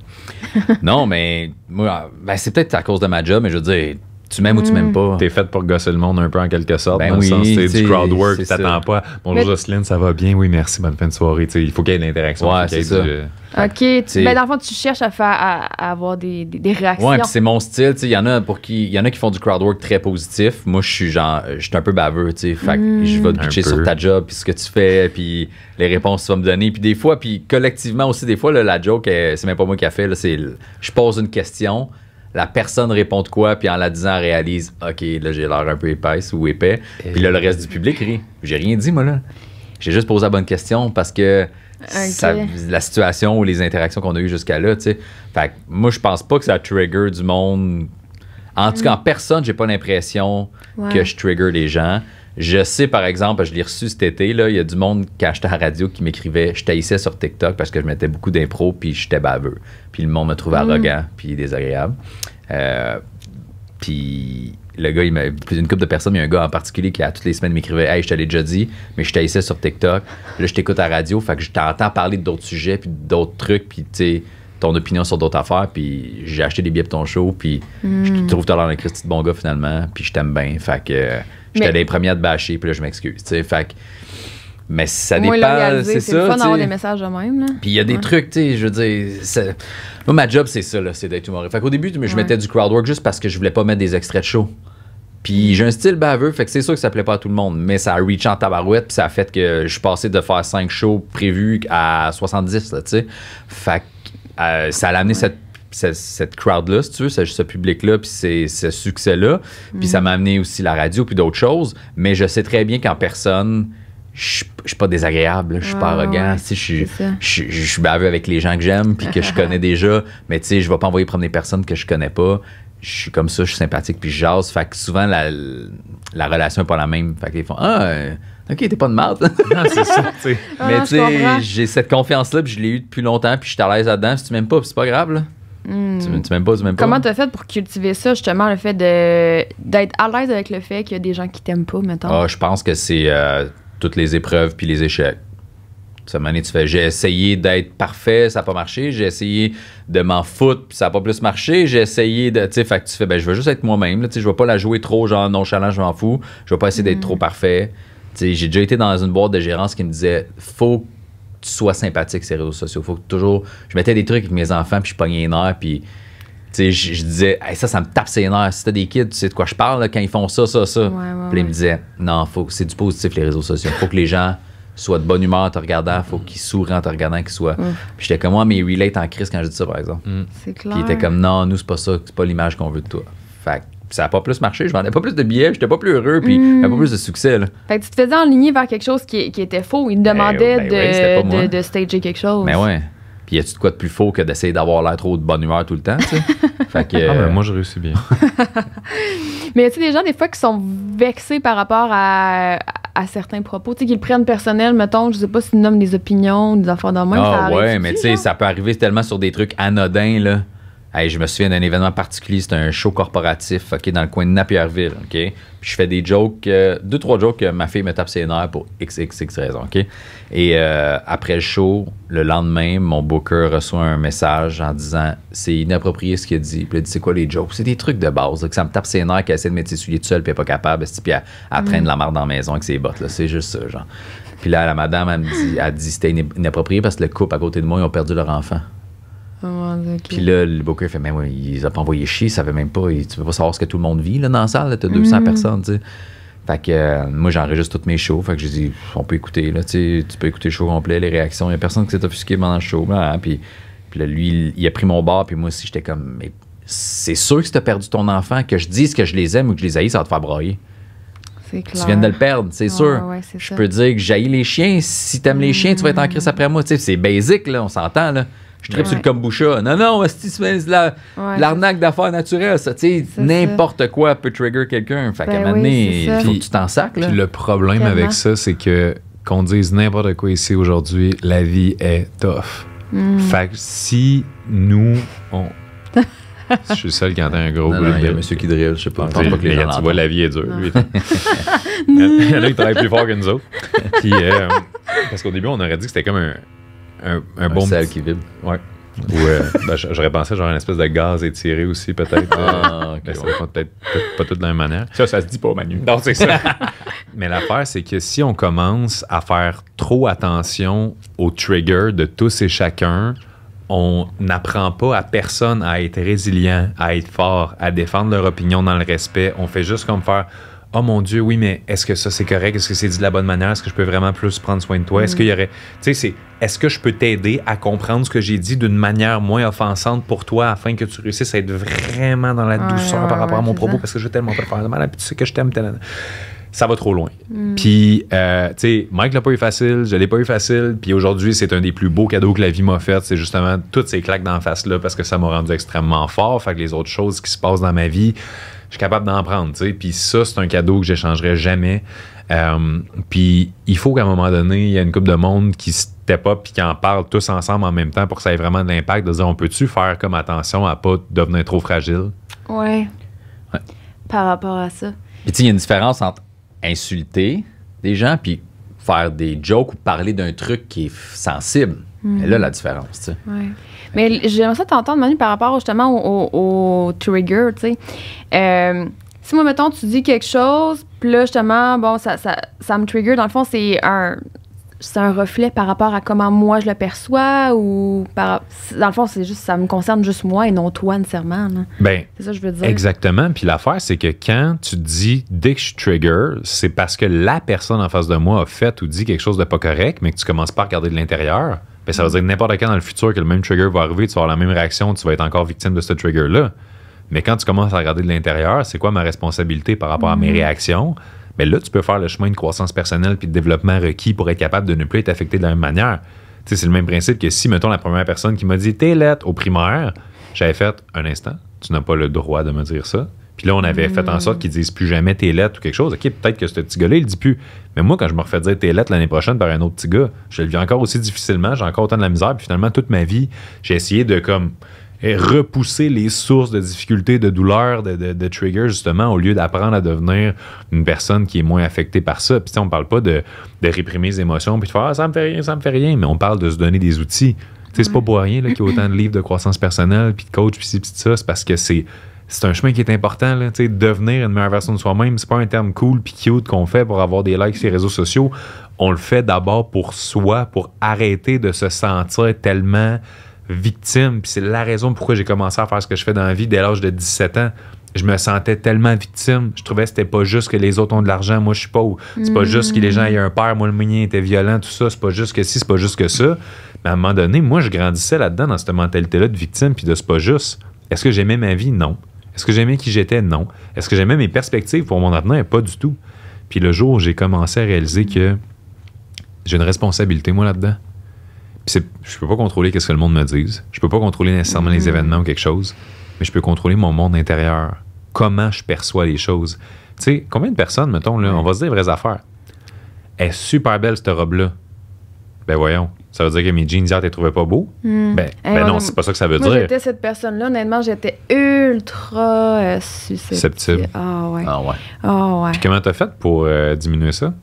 Non, mais moi, c'est peut-être à cause de ma job, mais je veux dire, tu m'aimes ou tu m'aimes pas. T'es faite pour gosser le monde un peu en quelque sorte. Ben dans le sens, c'est du crowd work, c'est t'attends ça. pas. Bonjour Jocelyne, ça va bien? Oui, merci, bonne fin de soirée. T'sais, il faut qu'il y ait de l'interaction. Ouais, c'est ça. OK. Dans le fond, tu cherches à avoir des réactions. Ouais, puis c'est mon style. Il y en a qui font du crowd work très positif. Moi, je suis un peu baveux. Fait que je vais te pitcher sur ta job, puis ce que tu fais, puis les réponses que tu vas me donner. Puis des fois, puis collectivement aussi, des fois, là, la joke, c'est même pas moi qui a fait. Là, je pose une question. La personne répond de quoi, puis en la disant, elle réalise, OK, là, j'ai l'air un peu épaisse ou épais. Puis là, le reste du public rit. J'ai rien dit, moi, là. J'ai juste posé la bonne question parce que la situation ou les interactions qu'on a eues jusqu'à là, tu sais. Fait que moi, je pense pas que ça trigger du monde. En tout cas, en personne, j'ai pas l'impression que je trigger les gens. Je sais, par exemple, je l'ai reçu cet été, là, il y a du monde, quand j'étais à la radio, qui m'écrivait, je taillissais sur TikTok parce que je mettais beaucoup d'impro, puis j'étais baveux. Puis le monde me trouvait arrogant, puis désagréable. Puis le gars, une couple de personnes, il y a un gars en particulier qui, à toutes les semaines, m'écrivait « Hey, je te l'ai déjà dit, mais je taillissais sur TikTok. Là, je t'écoute à la radio, fait que je t'entends parler d'autres sujets, puis d'autres trucs, puis tu sais, ton opinion sur d'autres affaires, puis j'ai acheté des billets pour ton show, puis je trouve que t'as l'air d'un Christy de bon gars, finalement, puis je t'aime bien. Fait que j'étais les premiers à te bâcher, puis là, je m'excuse, tu sais. Fait que... Mais ça dépend, c'est ça. C'est le fun d'avoir des messages de même, là. Puis il y a des trucs, tu sais, je veux dire... Moi, ma job, c'est ça, là, c'est d'être humoriste. Fait qu'au début, je mettais du crowd work juste parce que je voulais pas mettre des extraits de show. Puis j'ai un style baveux, fait que c'est sûr que ça plaît pas à tout le monde, mais ça a reach en tabarouette, puis ça a fait que je suis passé de faire 5 shows prévus à 70, là, tu sais. Fait que ça a amené cette crowd-là, si tu veux, ce public-là, puis ce succès-là. Puis ça m'a amené aussi la radio, puis d'autres choses. Mais je sais très bien qu'en personne, je suis pas désagréable, je suis pas arrogant. Je suis baveux avec les gens que j'aime, puis que je connais déjà. Mais tu sais, je vais pas envoyer promener personne que je connais pas. Je suis comme ça, je suis sympathique, puis je jase. Fait que souvent, la relation est pas la même. Fait qu'ils font OK, t'es pas de marde. Non, c'est ça, tu sais. Mais tu sais, j'ai cette confiance-là, puis je l'ai eue depuis longtemps, puis je suis à l'aise là-dedans. Si tu m'aimes pas, puis c'est pas grave, là. Tu m'aimes pas. Comment t'as fait pour cultiver ça, justement, le fait d'être à l'aise avec le fait qu'il y a des gens qui t'aiment pas, mettons? Je pense que c'est toutes les épreuves puis les échecs. Cette année, j'ai essayé d'être parfait, ça n'a pas marché. J'ai essayé de m'en foutre, puis ça n'a pas plus marché. J'ai essayé de... Tu sais, fait que tu fais, je veux juste être moi-même. Je ne vais pas la jouer trop, genre nonchalant, je m'en fous. Je vais pas essayer d'être trop parfait. Tu sais, j'ai déjà été dans une boîte de gérance qui me disait, faut que tu sois sympathique sur les réseaux sociaux. Faut que toujours... Je mettais des trucs avec mes enfants, puis je pognais les nerfs, puis... Tu sais, je disais, hey, ça me tape ses nerfs. Si t'as des kids, tu sais de quoi je parle là, quand ils font ça. Puis ils me disaient, non, c'est du positif, les réseaux sociaux. Faut que les gens soient de bonne humeur en te regardant. Faut qu'ils sourient en te regardant, qu'ils soient. Puis j'étais comme moi, mais relate en crise quand je dis ça, par exemple. C'est clair. Puis ils étaient comme, non, nous, c'est pas ça. C'est pas l'image qu'on veut de toi. Fait que ça a pas plus marché. Je vendais pas plus de billets. J'étais pas plus heureux. Puis j'avais pas plus de succès. Là. Fait que tu te faisais enligner vers quelque chose qui était faux. Ils te demandaient de stager quelque chose. Mais ouais. Puis y a-tu de quoi de plus faux que d'essayer d'avoir l'air trop de bonne humeur tout le temps, tu sais? Fait que, moi, je réussis bien. Mais y a-tu des gens, des fois, qui sont vexés par rapport à certains propos, tu sais, qu'ils le prennent personnel, mettons, je sais pas s'ils nomment des opinions, des affaires de même. ouais, mais tu sais, ça peut arriver tellement sur des trucs anodins, là, Hey, je me souviens d'un événement particulier, c'était un show corporatif, OK, dans le coin de Napierville, OK? Puis je fais des jokes, 2-3 jokes que ma fille me tape ses nerfs pour XXX raisons, OK? Et après le show, le lendemain, mon booker reçoit un message en disant « C'est inapproprié ce qu'il a dit. » Puis il a dit « C'est quoi les jokes? » C'est des trucs de base, là, que ça me tape ses nerfs, qu'elle essaie de mettre ses souliers tout seul, puis elle n'est pas capable, puis elle traîne de la marde dans la maison avec ses bottes, là. C'est juste ça, genre. Puis là, la madame, elle dit c'était inapproprié parce que le couple à côté de moi, ils ont perdu leur enfant. Okay. Puis là, le booker fait, mais ouais, il les a pas envoyé chier, ça fait même pas, tu peux pas savoir ce que tout le monde vit là, dans la salle, t'as 200 personnes, tu sais. Fait que moi, j'enregistre tous mes shows, fait que j'ai dit, on peut écouter, là, tu peux écouter le show complet, les réactions, il y a personne qui s'est offusqué pendant le show, là, hein, puis là, lui, il a pris mon bar, puis moi aussi, j'étais comme, mais c'est sûr que si t'as perdu ton enfant, que je dise que je les aime ou que je les haïs, ça va te faire brailler. C'est clair. Tu viens de le perdre, c'est sûr. Ouais, je peux dire que j'haïs les chiens, si t'aimes les chiens, tu vas être en crise après moi, tu sais, c'est basic, là, on s'entend, là. Je tripe sur le kombucha. Non, c'est l'arnaque d'affaires naturelles, ça. Tu sais, n'importe quoi peut trigger quelqu'un. Fait qu'à un moment donné, il faut que tu t'en sacs, là. Puis le problème avec ça, c'est que qu'on dise n'importe quoi ici aujourd'hui, la vie est tough. Fait que si nous, je suis le seul qui entend un gros bruit. Il y a monsieur qui drille, je sais pas. Je pense pas que les gens tu vois, la vie est dure. Lui. Il y en a qui travaillent plus fort que nous autres. Puis, parce qu'au début, on aurait dit que c'était comme un bon sel qui vibre. Ouais. Ou j'aurais pensé genre une espèce de gaz étiré aussi, peut-être. Okay, c'est peut-être pas tout de la même manière. Ça se dit pas, Manu. Non, c'est ça. Mais l'affaire, c'est que si on commence à faire trop attention aux triggers de tous et chacun, on n'apprend pas à personne à être résilient, à être fort, à défendre leur opinion dans le respect. On fait juste comme faire « Oh mon Dieu, oui, mais est-ce que ça c'est correct? Est-ce que c'est dit de la bonne manière? Est-ce que je peux vraiment plus prendre soin de toi? Est-ce qu'il y aurait... » Tu sais, est-ce que je peux t'aider à comprendre ce que j'ai dit d'une manière moins offensante pour toi afin que tu réussisses à être vraiment dans la douceur par rapport à mon propos parce que je veux tellement pas te faire de mal, puis tu sais que je t'aime tellement. Ça va trop loin. Puis, tu sais, Mike l'a pas eu facile, je l'ai pas eu facile, puis aujourd'hui, c'est un des plus beaux cadeaux que la vie m'a fait. C'est justement toutes ces claques d'en face-là parce que ça m'a rendu extrêmement fort. Fait que les autres choses qui se passent dans ma vie, je suis capable d'en prendre, tu sais. Puis ça, c'est un cadeau que j'échangerai jamais. Puis il faut qu'à un moment donné, il y ait une couple de monde qui step up puis qui en parle tous ensemble en même temps pour que ça ait vraiment de l'impact, de dire, on peut-tu faire comme attention à pas devenir trop fragile? Ouais. Par rapport à ça. Puis tu sais, il y a une différence entre insulter des gens puis faire des jokes ou parler d'un truc qui est sensible. Et là, la différence, tu sais. Ouais. Mais j'aimerais ça t'entendre, Manu, par rapport justement au trigger, tu sais. Si moi, mettons, tu dis quelque chose, puis là, justement, bon, ça me trigger. Dans le fond, c'est un reflet par rapport à comment moi je le perçois ou dans le fond, c'est juste ça me concerne juste moi et non toi nécessairement. Là. Ben, c'est ça que je veux dire. Exactement. Puis l'affaire, c'est que quand tu dis dès que je trigger, c'est parce que la personne en face de moi a fait ou dit quelque chose de pas correct, mais que tu commences pas à regarder de l'intérieur. Ben, ça veut dire que n'importe quand dans le futur que le même trigger va arriver, tu vas avoir la même réaction, tu vas être encore victime de ce trigger-là. Mais quand tu commences à regarder de l'intérieur, c'est quoi ma responsabilité par rapport à mes réactions? Bien là, tu peux faire le chemin de croissance personnelle puis de développement requis pour être capable de ne plus être affecté de la même manière. Tu sais, c'est le même principe que si, mettons, la première personne qui m'a dit « t'es lettre » au primaire, j'avais fait « un instant, tu n'as pas le droit de me dire ça ». Puis là, on avait fait en sorte qu'ils disent plus jamais « t'es lettre » ou quelque chose. OK, peut-être que ce petit gars-là, il le dit plus. Mais moi, quand je me refais dire « t'es lettre » l'année prochaine par un autre petit gars, je le vis encore aussi difficilement, j'ai encore autant de la misère. Puis finalement, toute ma vie, j'ai essayé de comme repousser les sources de difficultés, de douleurs, de triggers, justement, au lieu d'apprendre à devenir une personne qui est moins affectée par ça. Puis on parle pas de réprimer les émotions puis de faire « ah, ça me fait rien », mais on parle de se donner des outils. C'est pas pour rien là, qu'il y a autant de livres de croissance personnelle puis de coach puis ci puis ça, c'est parce que c'est un chemin qui est important. Là, devenir une meilleure version de soi-même, c'est pas un terme cool puis cute qu'on fait pour avoir des likes sur les réseaux sociaux. On le fait d'abord pour soi, pour arrêter de se sentir tellement victime. Puis c'est la raison pourquoi j'ai commencé à faire ce que je fais dans la vie dès l'âge de 17 ans. Je me sentais tellement victime. Je trouvais que c'était pas juste que les autres ont de l'argent, moi je suis pauvre. C'est pas juste que les gens aient un père, moi le mien était violent, tout ça. C'est pas juste que si, c'est pas juste que ça. Mais à un moment donné, moi je grandissais là-dedans dans cette mentalité-là de victime puis de c'est pas juste. Est-ce que j'aimais ma vie? Non. Est-ce que j'aimais qui j'étais? Non. Est-ce que j'aimais mes perspectives pour mon avenir? Pas du tout. Puis le jour où j'ai commencé à réaliser que j'ai une responsabilité, moi, là-dedans. Puis je peux pas contrôler ce que le monde me dise. Je peux pas contrôler nécessairement les événements ou quelque chose, mais je peux contrôler mon monde intérieur. Comment je perçois les choses. Tu sais, combien de personnes, mettons, là, on va se dire les vraies affaires. Elle est super belle, cette robe-là. Ben voyons. Ça veut dire que mes jeans hier, tu les trouvais pas beaux? Ben non, c'est pas ça que ça veut moi, dire. J'étais cette personne-là. Honnêtement, j'étais ultra susceptible. Ah ouais. Ah ouais. Ah ouais. Puis comment t'as fait pour diminuer ça?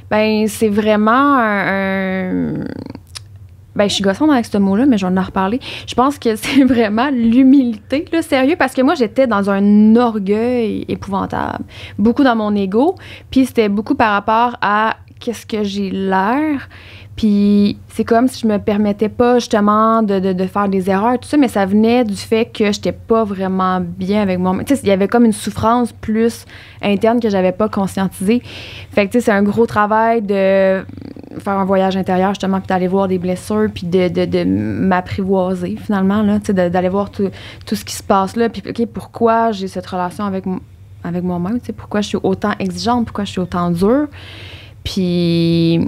Ben, c'est vraiment un... Ben, je suis gossante avec ce mot-là, mais je vais en reparler. Je pense que c'est vraiment l'humilité, là, sérieux, parce que moi, j'étais dans un orgueil épouvantable. Beaucoup dans mon ego, puis c'était beaucoup par rapport à qu'est-ce que j'ai l'air. Puis c'est comme si je me permettais pas justement de faire des erreurs, tout ça, mais ça venait du fait que j'étais pas vraiment bien avec moi. Tu sais, il y avait comme une souffrance plus interne que j'avais pas conscientisée. Fait que tu sais, c'est un gros travail de faire un voyage intérieur justement, puis d'aller voir des blessures, puis de m'apprivoiser finalement, là, tu sais, d'aller voir tout ce qui se passe là, puis OK, pourquoi j'ai cette relation avec moi-même, tu sais, pourquoi je suis autant exigeante, pourquoi je suis autant dure. Puis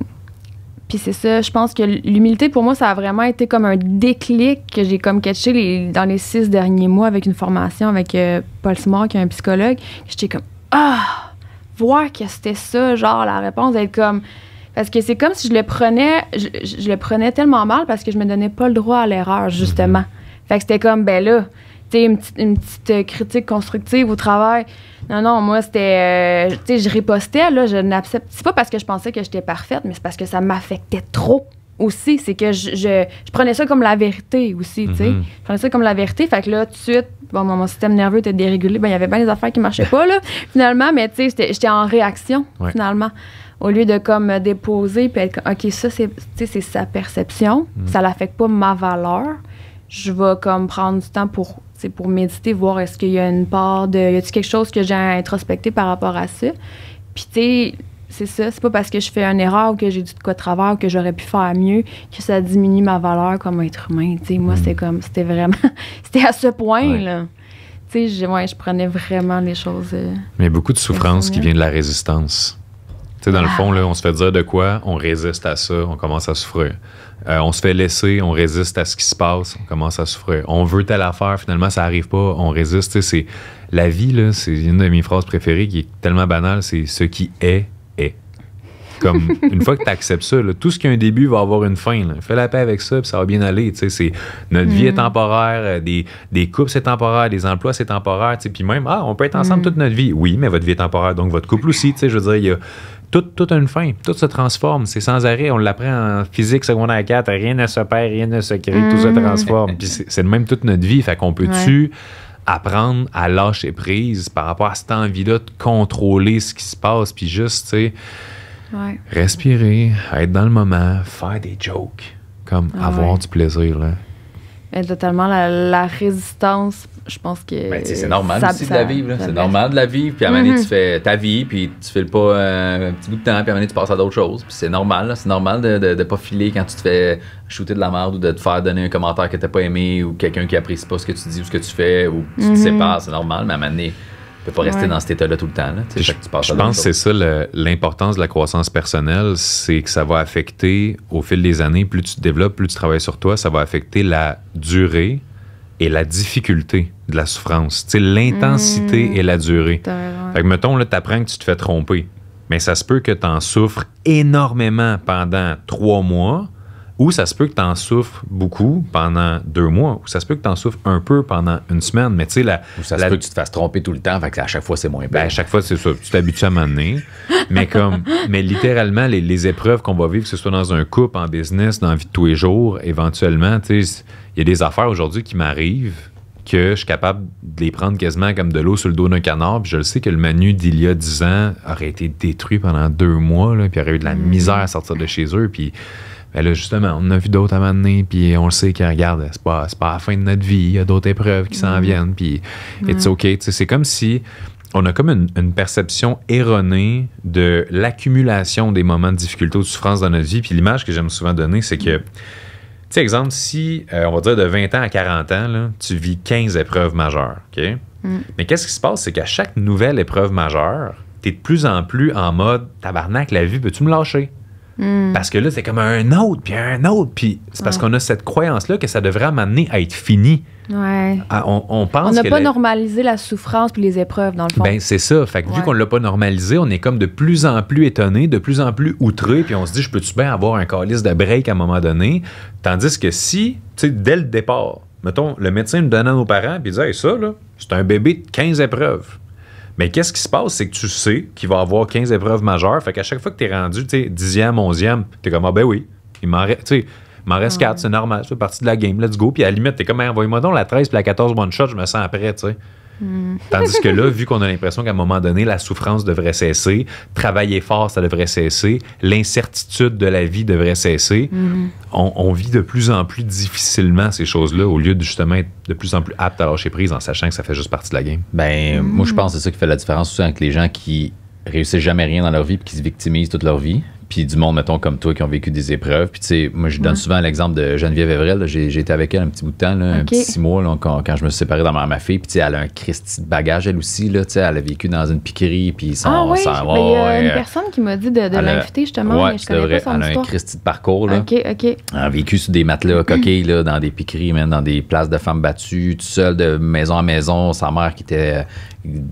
c'est ça, je pense que l'humilité, pour moi, ça a vraiment été comme un déclic que j'ai comme catché dans les 6 derniers mois avec une formation avec Paul Simard, qui est un psychologue. J'étais comme, voir que c'était ça, genre, la réponse, d'être comme... Parce que c'est comme si je le prenais tellement mal parce que je me donnais pas le droit à l'erreur, justement. Fait que c'était comme, ben là, tu sais, une petite critique constructive au travail. Non, moi, c'était... tu sais, je ripostais, là, je n'accepte... C'est pas parce que je pensais que j'étais parfaite, mais c'est parce que ça m'affectait trop aussi. C'est que je prenais ça comme la vérité aussi, tu sais. Je prenais ça comme la vérité. Fait que là, tout de suite, bon, mon système nerveux était dérégulé. Ben, il y avait bien des affaires qui marchaient pas, là, finalement. Mais, tu sais, j'étais en réaction, finalement. Au lieu de, comme, me déposer puis être comme, OK, ça, c'est sa perception. Ça l'affecte pas ma valeur. Je vais, comme, prendre du temps pour méditer, voir est-ce qu'il y a une part de... Y a-t-il quelque chose que j'ai à introspecter par rapport à ça? Puis, tu sais, c'est ça. C'est pas parce que je fais une erreur ou que j'ai dit de quoi de travers ou que j'aurais pu faire mieux que ça diminue ma valeur comme être humain. Tu sais, moi, c'était vraiment... c'était à ce point, là. Tu sais, je prenais vraiment les choses... Mais beaucoup de souffrance qui vient de la résistance. Tu sais, dans le fond, là, on se fait dire de quoi, on résiste à ça, on commence à souffrir. On se fait laisser, on résiste à ce qui se passe, on commence à souffrir. On veut telle affaire, finalement, ça arrive pas, on résiste. Tu sais, c'est la vie, là, c'est une de mes phrases préférées qui est tellement banale, c'est ce qui est, est. Comme, une fois que tu acceptes ça, là, tout ce qui a un début va avoir une fin. Là. Fais la paix avec ça, puis ça va bien aller. Tu sais, notre vie est temporaire, des couples, c'est temporaire, des emplois, c'est temporaire. Tu sais, puis même, on peut être ensemble toute notre vie. Oui, mais votre vie est temporaire, donc votre couple aussi. Tu sais, je veux dire, il y a... Tout a une fin, tout se transforme, c'est sans arrêt, on l'apprend en physique secondaire 4, rien ne se perd, rien ne se crée, tout se transforme. Puis c'est de même toute notre vie, fait qu'on peut-tu apprendre à lâcher prise par rapport à cette envie-là de contrôler ce qui se passe, puis juste, tu sais, respirer, être dans le moment, faire des jokes, comme avoir du plaisir, là. Mais totalement, la résistance, je pense que... Ben, c'est normal aussi de la vivre. Là. C'est normal de la vivre. Puis à un moment donné, tu fais ta vie, puis tu files pas un petit bout de temps, puis à un moment donné, tu passes à d'autres choses. Puis c'est normal. Là. C'est normal de pas filer quand tu te fais shooter de la merde ou de te faire donner un commentaire que t'as pas aimé ou quelqu'un qui apprécie pas ce que tu dis ou ce que tu fais ou tu te sépares. C'est normal, mais à un moment donné... Tu peux pas rester dans cet état-là tout le temps. Là, je pense que c'est ça l'importance de la croissance personnelle, c'est que ça va affecter au fil des années, plus tu te développes, plus tu travailles sur toi, ça va affecter la durée et la difficulté de la souffrance. Tu sais, l'intensité et la durée. Fait que mettons, là, t'apprends que tu te fais tromper, mais ça se peut que tu en souffres énormément pendant 3 mois, ou ça se peut que tu en souffres beaucoup pendant 2 mois, ou ça se peut que tu en souffres un peu pendant 1 semaine, mais tu sais, ou ça se peut que tu te fasses tromper tout le temps, fait que à chaque fois, c'est moins bien. À chaque fois, c'est ça. Tu t'habitues à m'amener. mais littéralement, les épreuves qu'on va vivre, que ce soit dans un couple, en business, dans la vie de tous les jours, éventuellement, tu sais, il y a des affaires aujourd'hui qui m'arrivent que je suis capable de les prendre quasiment comme de l'eau sur le dos d'un canard. Puis je le sais que le Manu d'il y a 10 ans aurait été détruit pendant 2 mois, là, puis il aurait eu de la misère à sortir de chez eux, puis... Ben là, justement, on a vu d'autres à m'amener, puis on le sait que, regarde, c'est pas la fin de notre vie, il y a d'autres épreuves qui s'en viennent, puis it's OK. C'est comme si on a comme une perception erronée de l'accumulation des moments de difficulté ou de souffrance dans notre vie, puis l'image que j'aime souvent donner, c'est que, tu sais, exemple, si, on va dire de 20 ans à 40 ans, là, tu vis 15 épreuves majeures, OK? Mais qu'est-ce qui se passe, c'est qu'à chaque nouvelle épreuve majeure, t'es de plus en plus en mode, tabarnak, la vie, peux-tu me lâcher? Parce que là, c'est comme un autre, puis c'est parce qu'on a cette croyance-là que ça devrait m'amener à être fini. Ouais. On pense On n'a que pas normalisé la souffrance puis les épreuves, dans le fond. Ben, c'est ça. Fait que vu qu'on l'a pas normalisé, on est comme de plus en plus étonné, de plus en plus outré, puis on se dit, je peux-tu bien avoir un calice de break à un moment donné? Tandis que si, tu sais, dès le départ, mettons, le médecin nous donnait à nos parents, puis il disait, hey, ça, là, c'est un bébé de 15 épreuves. Mais qu'est-ce qui se passe? C'est que tu sais qu'il va avoir 15 épreuves majeures. Fait qu'à chaque fois que tu es rendu, tu sais, 10e, 11e, tu es comme, ah ben oui, il m'en reste 4, c'est normal, c'est partie de la game, let's go. Puis à la limite, t'es comme, envoyez-moi donc la 13 puis la 14 one shot, je me sens après, tu sais. Tandis que là, vu qu'on a l'impression qu'à un moment donné, la souffrance devrait cesser, travailler fort, ça devrait cesser, l'incertitude de la vie devrait cesser, on vit de plus en plus difficilement ces choses-là, au lieu de justement être de plus en plus apte à lâcher prise en sachant que ça fait juste partie de la game. Ben, moi, je pense que c'est ça qui fait la différence aussi entre les gens qui réussissent jamais rien dans leur vie puis qui se victimisent toute leur vie. Puis du monde, mettons, comme toi, qui ont vécu des épreuves. Puis tu sais, moi, je donne souvent l'exemple de Geneviève Evrel. Là. J'ai été avec elle un petit bout de temps, là, un petit 6 mois, là, quand je me suis séparé dans ma fille. Puis tu sais, elle a un Christi de bagage, elle aussi. Là, tu sais, elle a vécu dans une piquerie. Puis il y a une personne qui m'a dit de l'inviter, justement. Ouais, mais je connais pas son elle a histoire. un Christi de parcours. Là. OK. Elle a vécu sur des matelas coquilles, là, dans des piqueries, même dans des places de femmes battues, tout seul, de maison en maison. Sa mère qui était...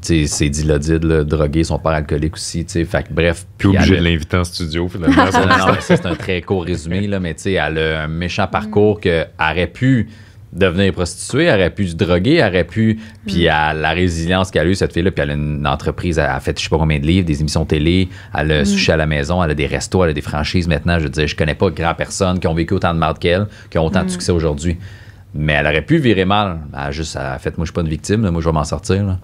c'est dilodide, là, drogué, son père alcoolique aussi, tu sais, fait que bref. Puis obligé de l'inviter en studio, finalement. Non, ça, c'est un très court résumé, là, mais tu sais, elle a un méchant parcours qu'elle aurait pu devenir prostituée, elle aurait pu se droguer, elle aurait pu, puis la résilience qu'elle a eue, cette fille-là, puis elle a une entreprise, elle a fait je sais pas combien de livres, des émissions télé, elle a sushi à la maison, elle a des restos, elle a des franchises maintenant, je veux dire, je connais pas grand personne qui ont vécu autant de marde qu'elle, qui ont autant de succès aujourd'hui. Mais elle aurait pu virer mal. Elle a fait, moi, je suis pas une victime, là, moi, je vais m'en sortir, là.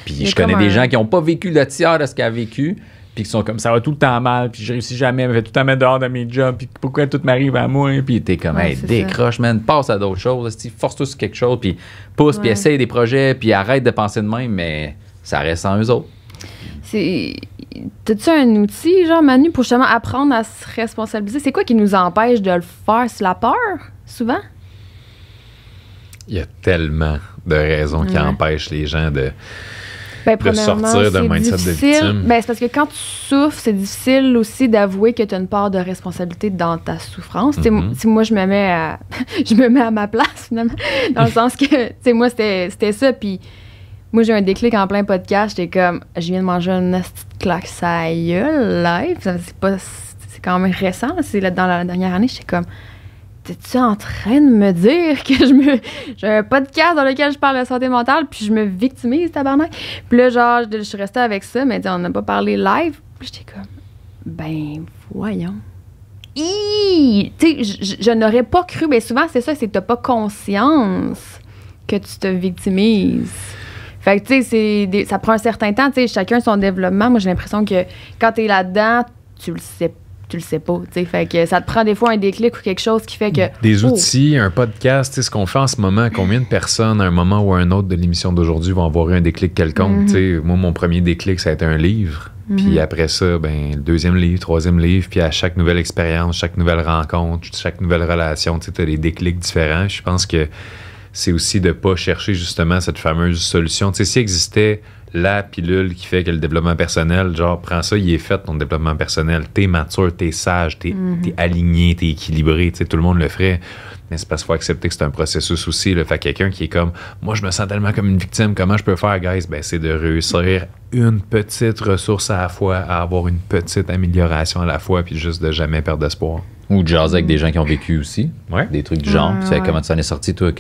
Puis je connais des gens qui n'ont pas vécu le tiers de ce qu'elle a vécu, puis qui sont comme ça va tout le temps mal, puis je réussis jamais, elle me fait tout le temps mettre dehors de mes jobs, puis pourquoi tout m'arrive à moi, puis t'es comme, hey, décroche, man, passe à d'autres choses, force-toi sur quelque chose, puis pousse, puis essaye des projets, puis arrête de penser de même, mais ça reste en eux autres. T'as-tu un outil, genre, Manu, pour justement apprendre à se responsabiliser? C'est quoi qui nous empêche de le faire? C'est la peur, souvent? Il y a tellement de raisons qui empêchent les gens de sortir d'un mindset de victime. Ben, c'est parce que quand tu souffres, c'est difficile aussi d'avouer que tu as une part de responsabilité dans ta souffrance. Moi, je me mets à ma place, finalement, dans le sens que, moi, c'était ça. Puis moi, j'ai un déclic en plein podcast. J'étais comme, je viens de manger une petite claque, ça gueule, live. C'est quand même récent. C'est dans la dernière année, j'étais comme... T'es-tu en train de me dire que j'ai un podcast dans lequel je parle de santé mentale puis je me victimise, tabarnak? Puis là, genre, je suis restée avec ça, mais on n'a pas parlé live. Puis j'étais comme, ben, voyons. Tu sais, je n'aurais pas cru. Mais souvent, c'est ça, c'est que t'as pas conscience que tu te victimises. Fait que, tu sais, ça prend un certain temps. Tu sais, chacun son développement. Moi, j'ai l'impression que quand t'es là-dedans, tu le sais pas, tu sais, fait que ça te prend des fois un déclic ou quelque chose qui fait que... Des outils, un podcast, ce qu'on fait en ce moment, combien de personnes à un moment ou à un autre de l'émission d'aujourd'hui vont avoir eu un déclic quelconque, tu sais, moi, mon premier déclic, ça a été un livre, puis après ça, ben, le deuxième livre, troisième livre, puis à chaque nouvelle expérience, chaque nouvelle rencontre, chaque nouvelle relation, tu sais, t'as des déclics différents. Je pense que c'est aussi de pas chercher justement cette fameuse solution. Tu sais, s'il existait la pilule qui fait que le développement personnel, genre, prends ça, il est fait, ton développement personnel. T'es mature, t'es sage, t'es aligné, t'es équilibré, tu sais, tout le monde le ferait. Mais c'est parce qu'il faut accepter que c'est un processus aussi. Là. Fait quelqu'un qui est comme, moi, je me sens tellement comme une victime, comment je peux faire, guys? Ben, c'est de réussir une petite ressource à la fois, à avoir une petite amélioration à la fois, puis juste de jamais perdre espoir. Ou de jaser avec des gens qui ont vécu aussi. Ouais. Des trucs du genre. Tu sais, comment tu en es sorti, toi?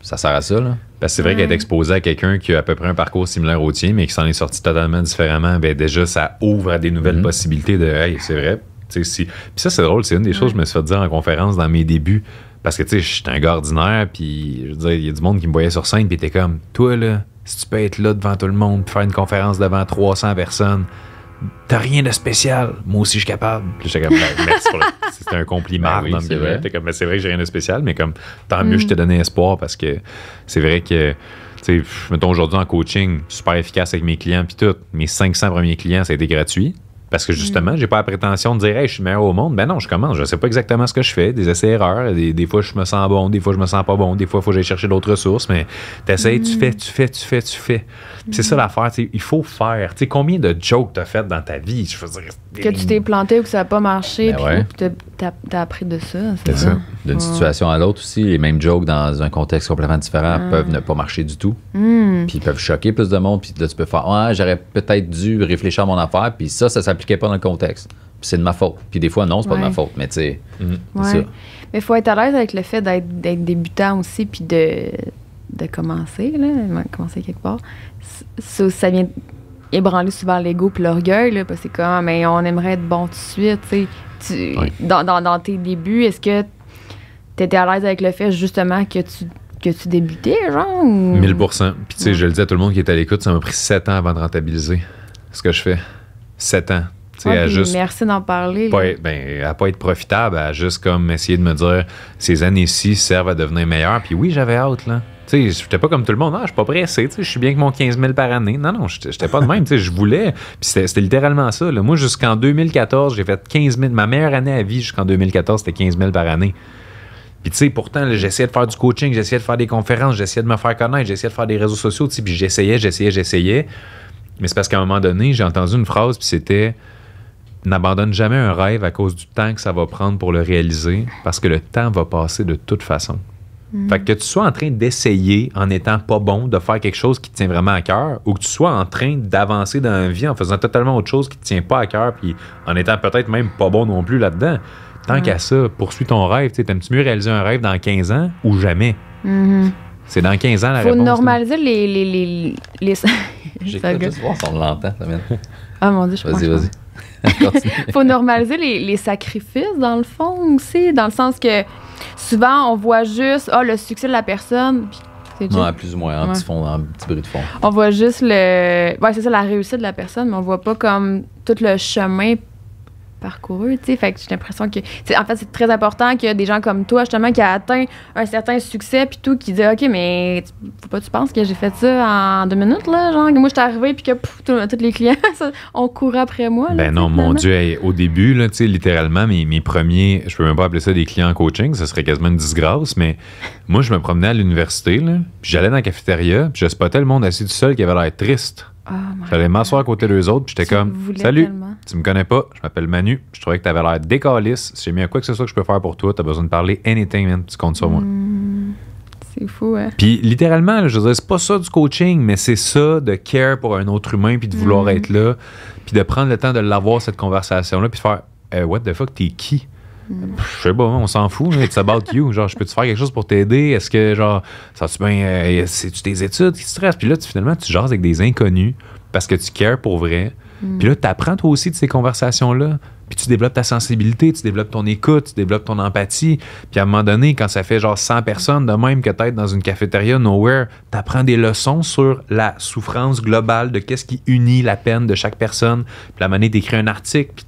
Ça sert à ça, là? Parce que c'est vrai qu'être exposé à quelqu'un qui a à peu près un parcours similaire au tien, mais qui s'en est sorti totalement différemment, ben déjà, ça ouvre à des nouvelles possibilités de « Hey, c'est vrai. » Puis ça, c'est drôle. C'est une des choses que je me suis fait dire en conférence dans mes débuts. Parce que, tu sais, j'étais un gars ordinaire, puis, je veux dire, il y a du monde qui me voyait sur scène, puis t'es comme « Toi, là, si tu peux être là devant tout le monde, puis faire une conférence devant 300 personnes, t'as rien de spécial. Moi aussi, je suis capable. » Puis j'étais comme « Merci pour c'était un compliment. Ben oui, c'est vrai. T'es comme, c'est vrai que j'ai rien de spécial, mais comme, tant mieux, je t'ai donné espoir, parce que c'est vrai que, tu sais, mettons aujourd'hui en coaching, super efficace avec mes clients, puis tout. Mes 500 premiers clients, ça a été gratuit. Parce que justement, j'ai pas la prétention de dire hey, je suis meilleur au monde. Ben non, je commence. Je sais pas exactement ce que je fais. Des essais-erreurs. Des fois, je me sens bon. Des fois, je me sens pas bon. Des fois, il faut que j'aille chercher d'autres ressources. Mais t'essayes, tu fais. Puis c'est ça l'affaire. Il faut faire. Tu sais, combien de jokes t'as fait dans ta vie? Je veux dire, que tu t'es planté ou que ça n'a pas marché. Ben puis t'as appris de ça. C'est ça. D'une situation à l'autre aussi, les mêmes jokes dans un contexte complètement différent peuvent ne pas marcher du tout. Puis ils peuvent choquer plus de monde. Puis là, tu peux faire j'aurais peut-être dû réfléchir à mon affaire. Puis ça s'appliquait pas dans le contexte. Puis c'est de ma faute. Puis des fois, non, c'est pas de ma faute. Mais tu sais, c'est ça. Mais il faut être à l'aise avec le fait d'être débutant aussi. Puis de commencer, là. Commencer quelque part. Ça vient ébranler souvent l'ego puis l'orgueil, là, parce que c'est comme, mais on aimerait être bon tout de suite, tu sais. Dans tes débuts, est-ce que tu étais à l'aise avec le fait, justement, que tu débutais, genre? Ou... 1000%. Puis, tu sais, je le dis à tout le monde qui est à l'écoute, ça m'a pris 7 ans avant de rentabiliser ce que je fais. 7 ans. Merci d'en parler. À pas être profitable, à juste comme essayer de me dire, ces années-ci servent à devenir meilleur. Puis oui, j'avais hâte, là. Tu sais, j'étais pas comme tout le monde. Je suis pas pressé. Je suis bien avec mon 15 000 par année. Non, j'étais pas de même. Je voulais. Puis c'était littéralement ça. Là. Moi, jusqu'en 2014, j'ai fait 15 000. Ma meilleure année à vie jusqu'en 2014, c'était 15 000 par année. Puis tu sais, pourtant, là, j'essayais de faire du coaching, j'essayais de faire des conférences, j'essayais de me faire connaître, j'essayais de faire des réseaux sociaux. Puis j'essayais. Mais c'est parce qu'à un moment donné, j'ai entendu une phrase, puis c'était « N'abandonne jamais un rêve à cause du temps que ça va prendre pour le réaliser, parce que le temps va passer de toute façon. » Fait que tu sois en train d'essayer, en étant pas bon, de faire quelque chose qui te tient vraiment à cœur, ou que tu sois en train d'avancer dans la vie en faisant totalement autre chose qui te tient pas à cœur, puis en étant peut-être même pas bon non plus là-dedans, tant qu'à ça, poursuis ton rêve. T'aimes-tu mieux réaliser un rêve dans 15 ans ou jamais? C'est dans 15 ans la réponse. Faut normaliser les... J'ai cru juste voir si on l'entend. Ah mon Dieu, je pense. Vas-y. Faut normaliser les sacrifices, dans le fond, aussi, dans le sens que souvent, on voit juste le succès de la personne. Puis non, plus ou moins, en petit bruit de fond. On voit juste c'est ça, la réussite de la personne, mais on voit pas comme tout le chemin parcouru, tu sais. Fait que j'ai l'impression que... En fait, c'est très important qu'il y a des gens comme toi, justement, qui a atteint un certain succès, puis tout, qui disent « OK, mais faut pas que tu penses que j'ai fait ça en 2 minutes, là? Genre, moi, je suis arrivée, puis que tous les clients, on courait après moi. » Ben non, mon Dieu, au début, là, tu sais, littéralement, mes premiers... Je peux même pas appeler ça des clients en coaching, ça serait quasiment une disgrâce, mais moi, je me promenais à l'université, là, puis j'allais dans la cafétéria, puis je spottais le monde assis tout seul qui avait l'air triste. J'allais m'asseoir à côté d'eux autres, puis j'étais comme « Salut, tu me connais pas, je m'appelle Manu, je trouvais que tu avais l'air décalisse. Si j'ai mis à quoi que ce soit que je peux faire pour toi, tu as besoin de parler anything, man, tu comptes sur moi. » C'est fou, hein? Puis littéralement, là, je veux dire, c'est pas ça du coaching, mais c'est ça de care pour un autre humain, puis de vouloir être là, puis de prendre le temps de l'avoir, cette conversation-là, puis de faire what the fuck, t'es qui? Je sais pas, on s'en fout, it's about you. Genre, je peux-tu faire quelque chose pour t'aider? Est-ce que, genre, ça tu bien, c'est-tu tes études qui te stressent? Puis là, finalement, tu jases avec des inconnus parce que tu cares pour vrai. Puis là, tu apprends toi aussi de ces conversations-là. Puis tu développes ta sensibilité, tu développes ton écoute, tu développes ton empathie. Puis à un moment donné, quand ça fait genre 100 personnes de même que t'être dans une cafétéria nowhere, t'apprends des leçons sur la souffrance globale de qu'est-ce qui unit la peine de chaque personne. Puis la manière d'écrire un article, puis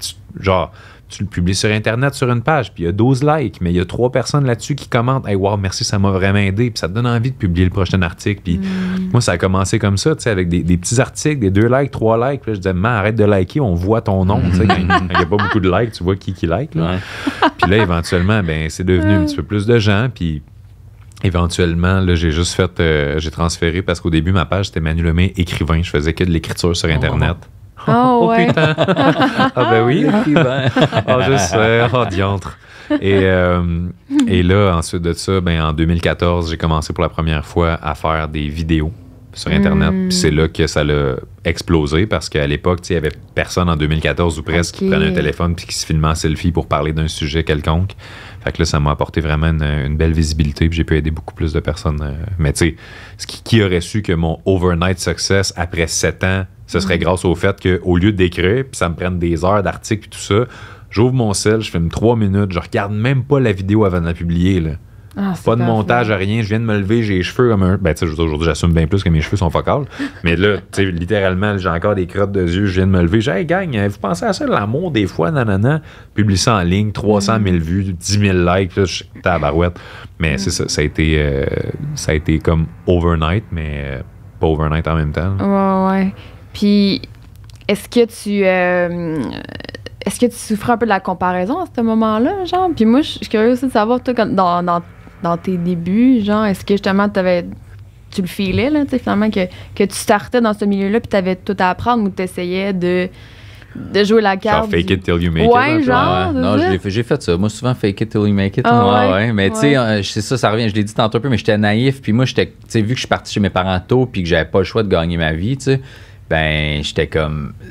tu le publies sur Internet, sur une page, puis il y a 12 likes, mais il y a 3 personnes là-dessus qui commentent « Hey, wow, merci, ça m'a vraiment aidé. » Puis ça te donne envie de publier le prochain article. Puis moi, ça a commencé comme ça, tu sais, avec des petits articles, des 2 likes, 3 likes. Puis là, je disais « Man, arrête de liker, on voit ton nom. » Tu sais, quand il n'y a pas beaucoup de likes, tu vois qui like. Là. Ouais. Puis là, éventuellement, ben c'est devenu un petit peu plus de gens, puis... Éventuellement, là, j'ai juste j'ai transféré parce qu'au début, ma page, c'était Manu Lemay, écrivain. Je faisais que de l'écriture sur Internet. Oh ouais. Putain! Ben oui, écrivain. Je sais, diantre. Et là, ensuite de ça, en 2014, j'ai commencé pour la première fois à faire des vidéos sur Internet. Puis c'est là que ça l'a explosé parce qu'à l'époque, il n'y avait personne en 2014 ou presque qui prenait un téléphone puis qui se filmait en selfie pour parler d'un sujet quelconque. Fait que là, ça m'a apporté vraiment une belle visibilité puis j'ai pu aider beaucoup plus de personnes. Mais tu sais, qui aurait su que mon overnight success après 7 ans, ce serait grâce au fait qu'au lieu d'écrire puis ça me prenne des heures d'articles et tout ça, j'ouvre mon cell, je filme 3 minutes, je regarde même pas la vidéo avant de la publier, là. Pas de montage, rien. Je viens de me lever, j'ai les cheveux comme un... Ben, tu sais, aujourd'hui, j'assume bien plus que mes cheveux sont focales. Mais là, tu sais, littéralement, j'ai encore des crottes de yeux, je viens de me lever. J'ai hey, gang, vous pensez à ça, l'amour, des fois, nanana. Publie ça en ligne, 300 000 vues, 10 000 likes, là, je tabarouette. Mais c'est ça, ça a été comme overnight, mais pas overnight en même temps. Ouais. Puis, est-ce que tu souffrais un peu de la comparaison à ce moment-là, genre? Puis moi, je suis curieuse aussi de savoir, toi, dans tes débuts, genre, est-ce que justement tu le filais, là, tu sais, finalement, que tu startais dans ce milieu-là puis t'avais tout à apprendre ou t'essayais de jouer la carte? Genre fake it till you make it. Ouais, genre. Ouais. Non, j'ai fait ça. Moi, souvent, fake it till you make it. Ah, ouais. Mais tu sais, c'est ça revient. Je l'ai dit tantôt un peu, mais j'étais naïf. Puis moi, tu sais, vu que je suis parti chez mes parents tôt puis que j'avais pas le choix de gagner ma vie, tu sais, ben,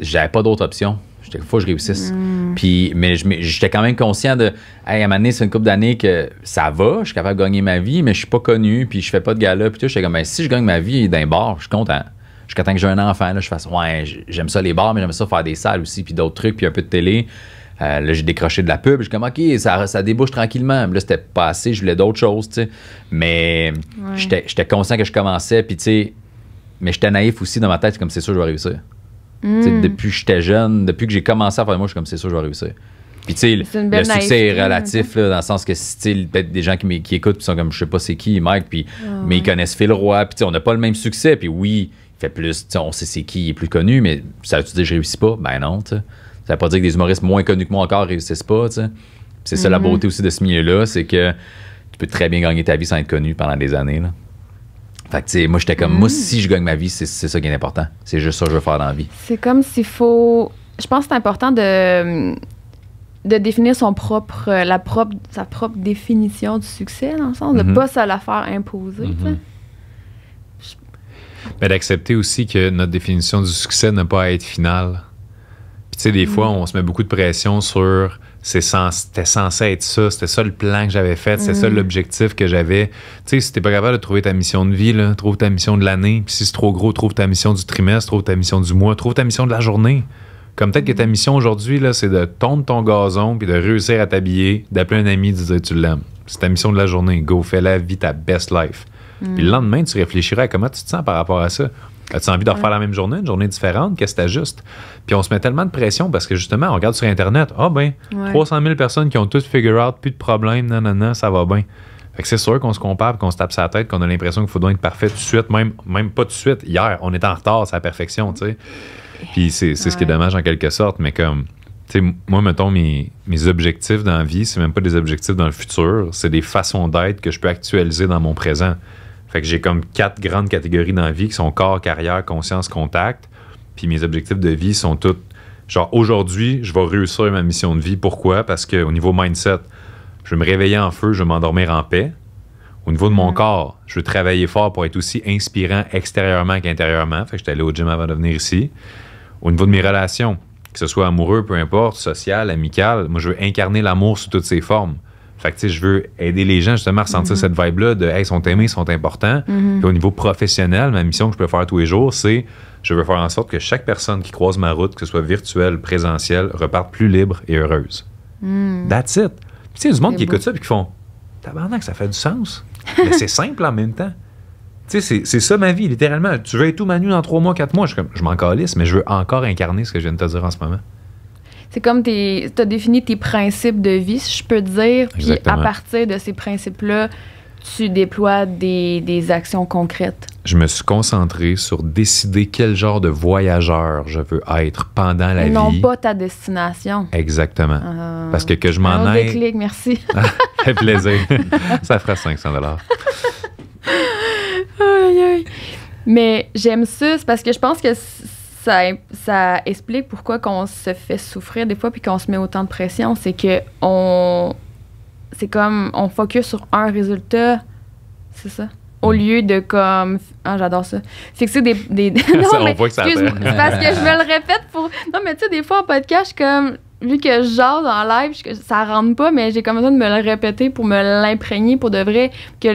j'avais pas d'autre option. Il faut que je réussisse. Puis, mais j'étais quand même conscient de, hey, à un moment donné, c'est une couple d'années que ça va, je suis capable de gagner ma vie, mais je suis pas connu, puis je fais pas de gala, puis tout. J'étais comme, ben, si je gagne ma vie d'un bar, je suis content. Jusqu'à temps que j'ai un enfant, là, je fasse, ouais, j'aime ça les bars, mais j'aime ça faire des salles aussi, puis d'autres trucs, puis un peu de télé. Là, j'ai décroché de la pub, je suis comme, OK, ça débouche tranquillement. Mais là, c'était pas assez, je voulais d'autres choses, tu sais. Mais j'étais conscient que je commençais, puis tu sais, mais j'étais naïf aussi dans ma tête, comme, c'est sûr, je vais réussir. Depuis que j'étais jeune, depuis que j'ai commencé à faire moi, je suis comme c'est sûr, je vais réussir. Puis tu sais, le succès est relatif là, dans le sens que si peut-être des gens qui écoutent puis sont comme je sais pas c'est qui Mike, puis mais ils connaissent Phil Roy, puis on n'a pas le même succès, puis oui, il fait plus, on sait c'est qui, il est plus connu, mais ça veut-tu dire que je réussis pas? Ben non, tu sais. Ça veut pas dire que des humoristes moins connus que moi encore réussissent pas, tu sais. C'est ça la beauté aussi de ce milieu-là, c'est que tu peux très bien gagner ta vie sans être connu pendant des années là. Fait que, tu sais, moi, j'étais comme, moi, si je gagne ma vie, c'est ça qui est important. C'est juste ça que je veux faire dans la vie. C'est comme s'il faut. Je pense que c'est important de définir sa propre définition du succès, dans le sens de ne pas se la faire imposer. Mais d'accepter aussi que notre définition du succès n'a pas à être finale. Puis, tu sais, des fois, on se met beaucoup de pression sur. C'était censé être ça, c'était ça le plan que j'avais fait, c'était ça l'objectif que j'avais. Tu sais, si t'es pas capable de trouver ta mission de vie, là, trouve ta mission de l'année. Puis si c'est trop gros, trouve ta mission du trimestre, trouve ta mission du mois, trouve ta mission de la journée. Comme peut-être que ta mission aujourd'hui, là, c'est de tondre ton gazon puis de réussir à t'habiller, d'appeler un ami et de dire tu l'aimes. C'est ta mission de la journée. Go, fais-la, vis ta best life. Puis le lendemain, tu réfléchiras à comment tu te sens par rapport à ça. As-tu envie de refaire la même journée, une journée différente? Qu'est-ce que t'ajustes? Puis on se met tellement de pression parce que justement, on regarde sur Internet. 300 000 personnes qui ont toutes figure out, plus de problème, non, ça va bien. Fait que c'est sûr qu'on se compare, qu'on se tape sa tête, qu'on a l'impression qu'il faut donc être parfait tout de suite, même pas tout de suite. Hier, on est en retard, c'est la perfection, tu sais. Puis c'est ce qui est dommage en quelque sorte, mais comme, tu sais, moi, mettons, mes objectifs dans la vie, c'est même pas des objectifs dans le futur, c'est des façons d'être que je peux actualiser dans mon présent. Fait que j'ai comme 4 grandes catégories dans la vie qui sont corps, carrière, conscience, contact. Puis mes objectifs de vie sont tous... Genre, aujourd'hui, je vais réussir ma mission de vie. Pourquoi? Parce qu'au niveau mindset, je vais me réveiller en feu, je vais m'endormir en paix. Au niveau de mon corps, je veux travailler fort pour être aussi inspirant extérieurement qu'intérieurement. Fait que j'étais allé au gym avant de venir ici. Au niveau de mes relations, que ce soit amoureux, peu importe, social, amical, moi, je veux incarner l'amour sous toutes ses formes. Fait que, tu sais, je veux aider les gens justement à ressentir cette vibe-là de « Hey, ils sont aimés, ils sont importants. Puis au niveau professionnel, ma mission que je peux faire tous les jours, c'est je veux faire en sorte que chaque personne qui croise ma route, que ce soit virtuelle, présentielle, reparte plus libre et heureuse. That's it. Puis tu sais, du monde qui écoute ça et qui font « Tabarnak, ça fait du sens. » Mais c'est simple en même temps. Tu sais, c'est ça ma vie, littéralement. Tu veux être tout Manu dans 3 mois, 4 mois, je m'en calisse, mais je veux encore incarner ce que je viens de te dire en ce moment. C'est comme tu as défini tes principes de vie, si je peux dire, puis à partir de ces principes-là, tu déploies des actions concrètes. Je me suis concentré sur décider quel genre de voyageur je veux être pendant la vie. Non pas ta destination. Exactement. Parce que je m'en aille... déclic, merci. Ça fait plaisir. Ça fera 500 $. Aïe, aïe. Mais j'aime ça, c'est parce que je pense que ça explique pourquoi qu'on se fait souffrir des fois puis qu'on se met autant de pression. C'est que c'est comme on focus sur un résultat, c'est ça. Au lieu de comme j'adore ça. Fixer des non, mais, on voit que ça c'est parce que je me le répète pour non mais tu sais des fois en podcast je suis comme vu que je jase en live, ça rentre pas mais j'ai comme besoin de me le répéter pour me l'imprégner pour de vrai que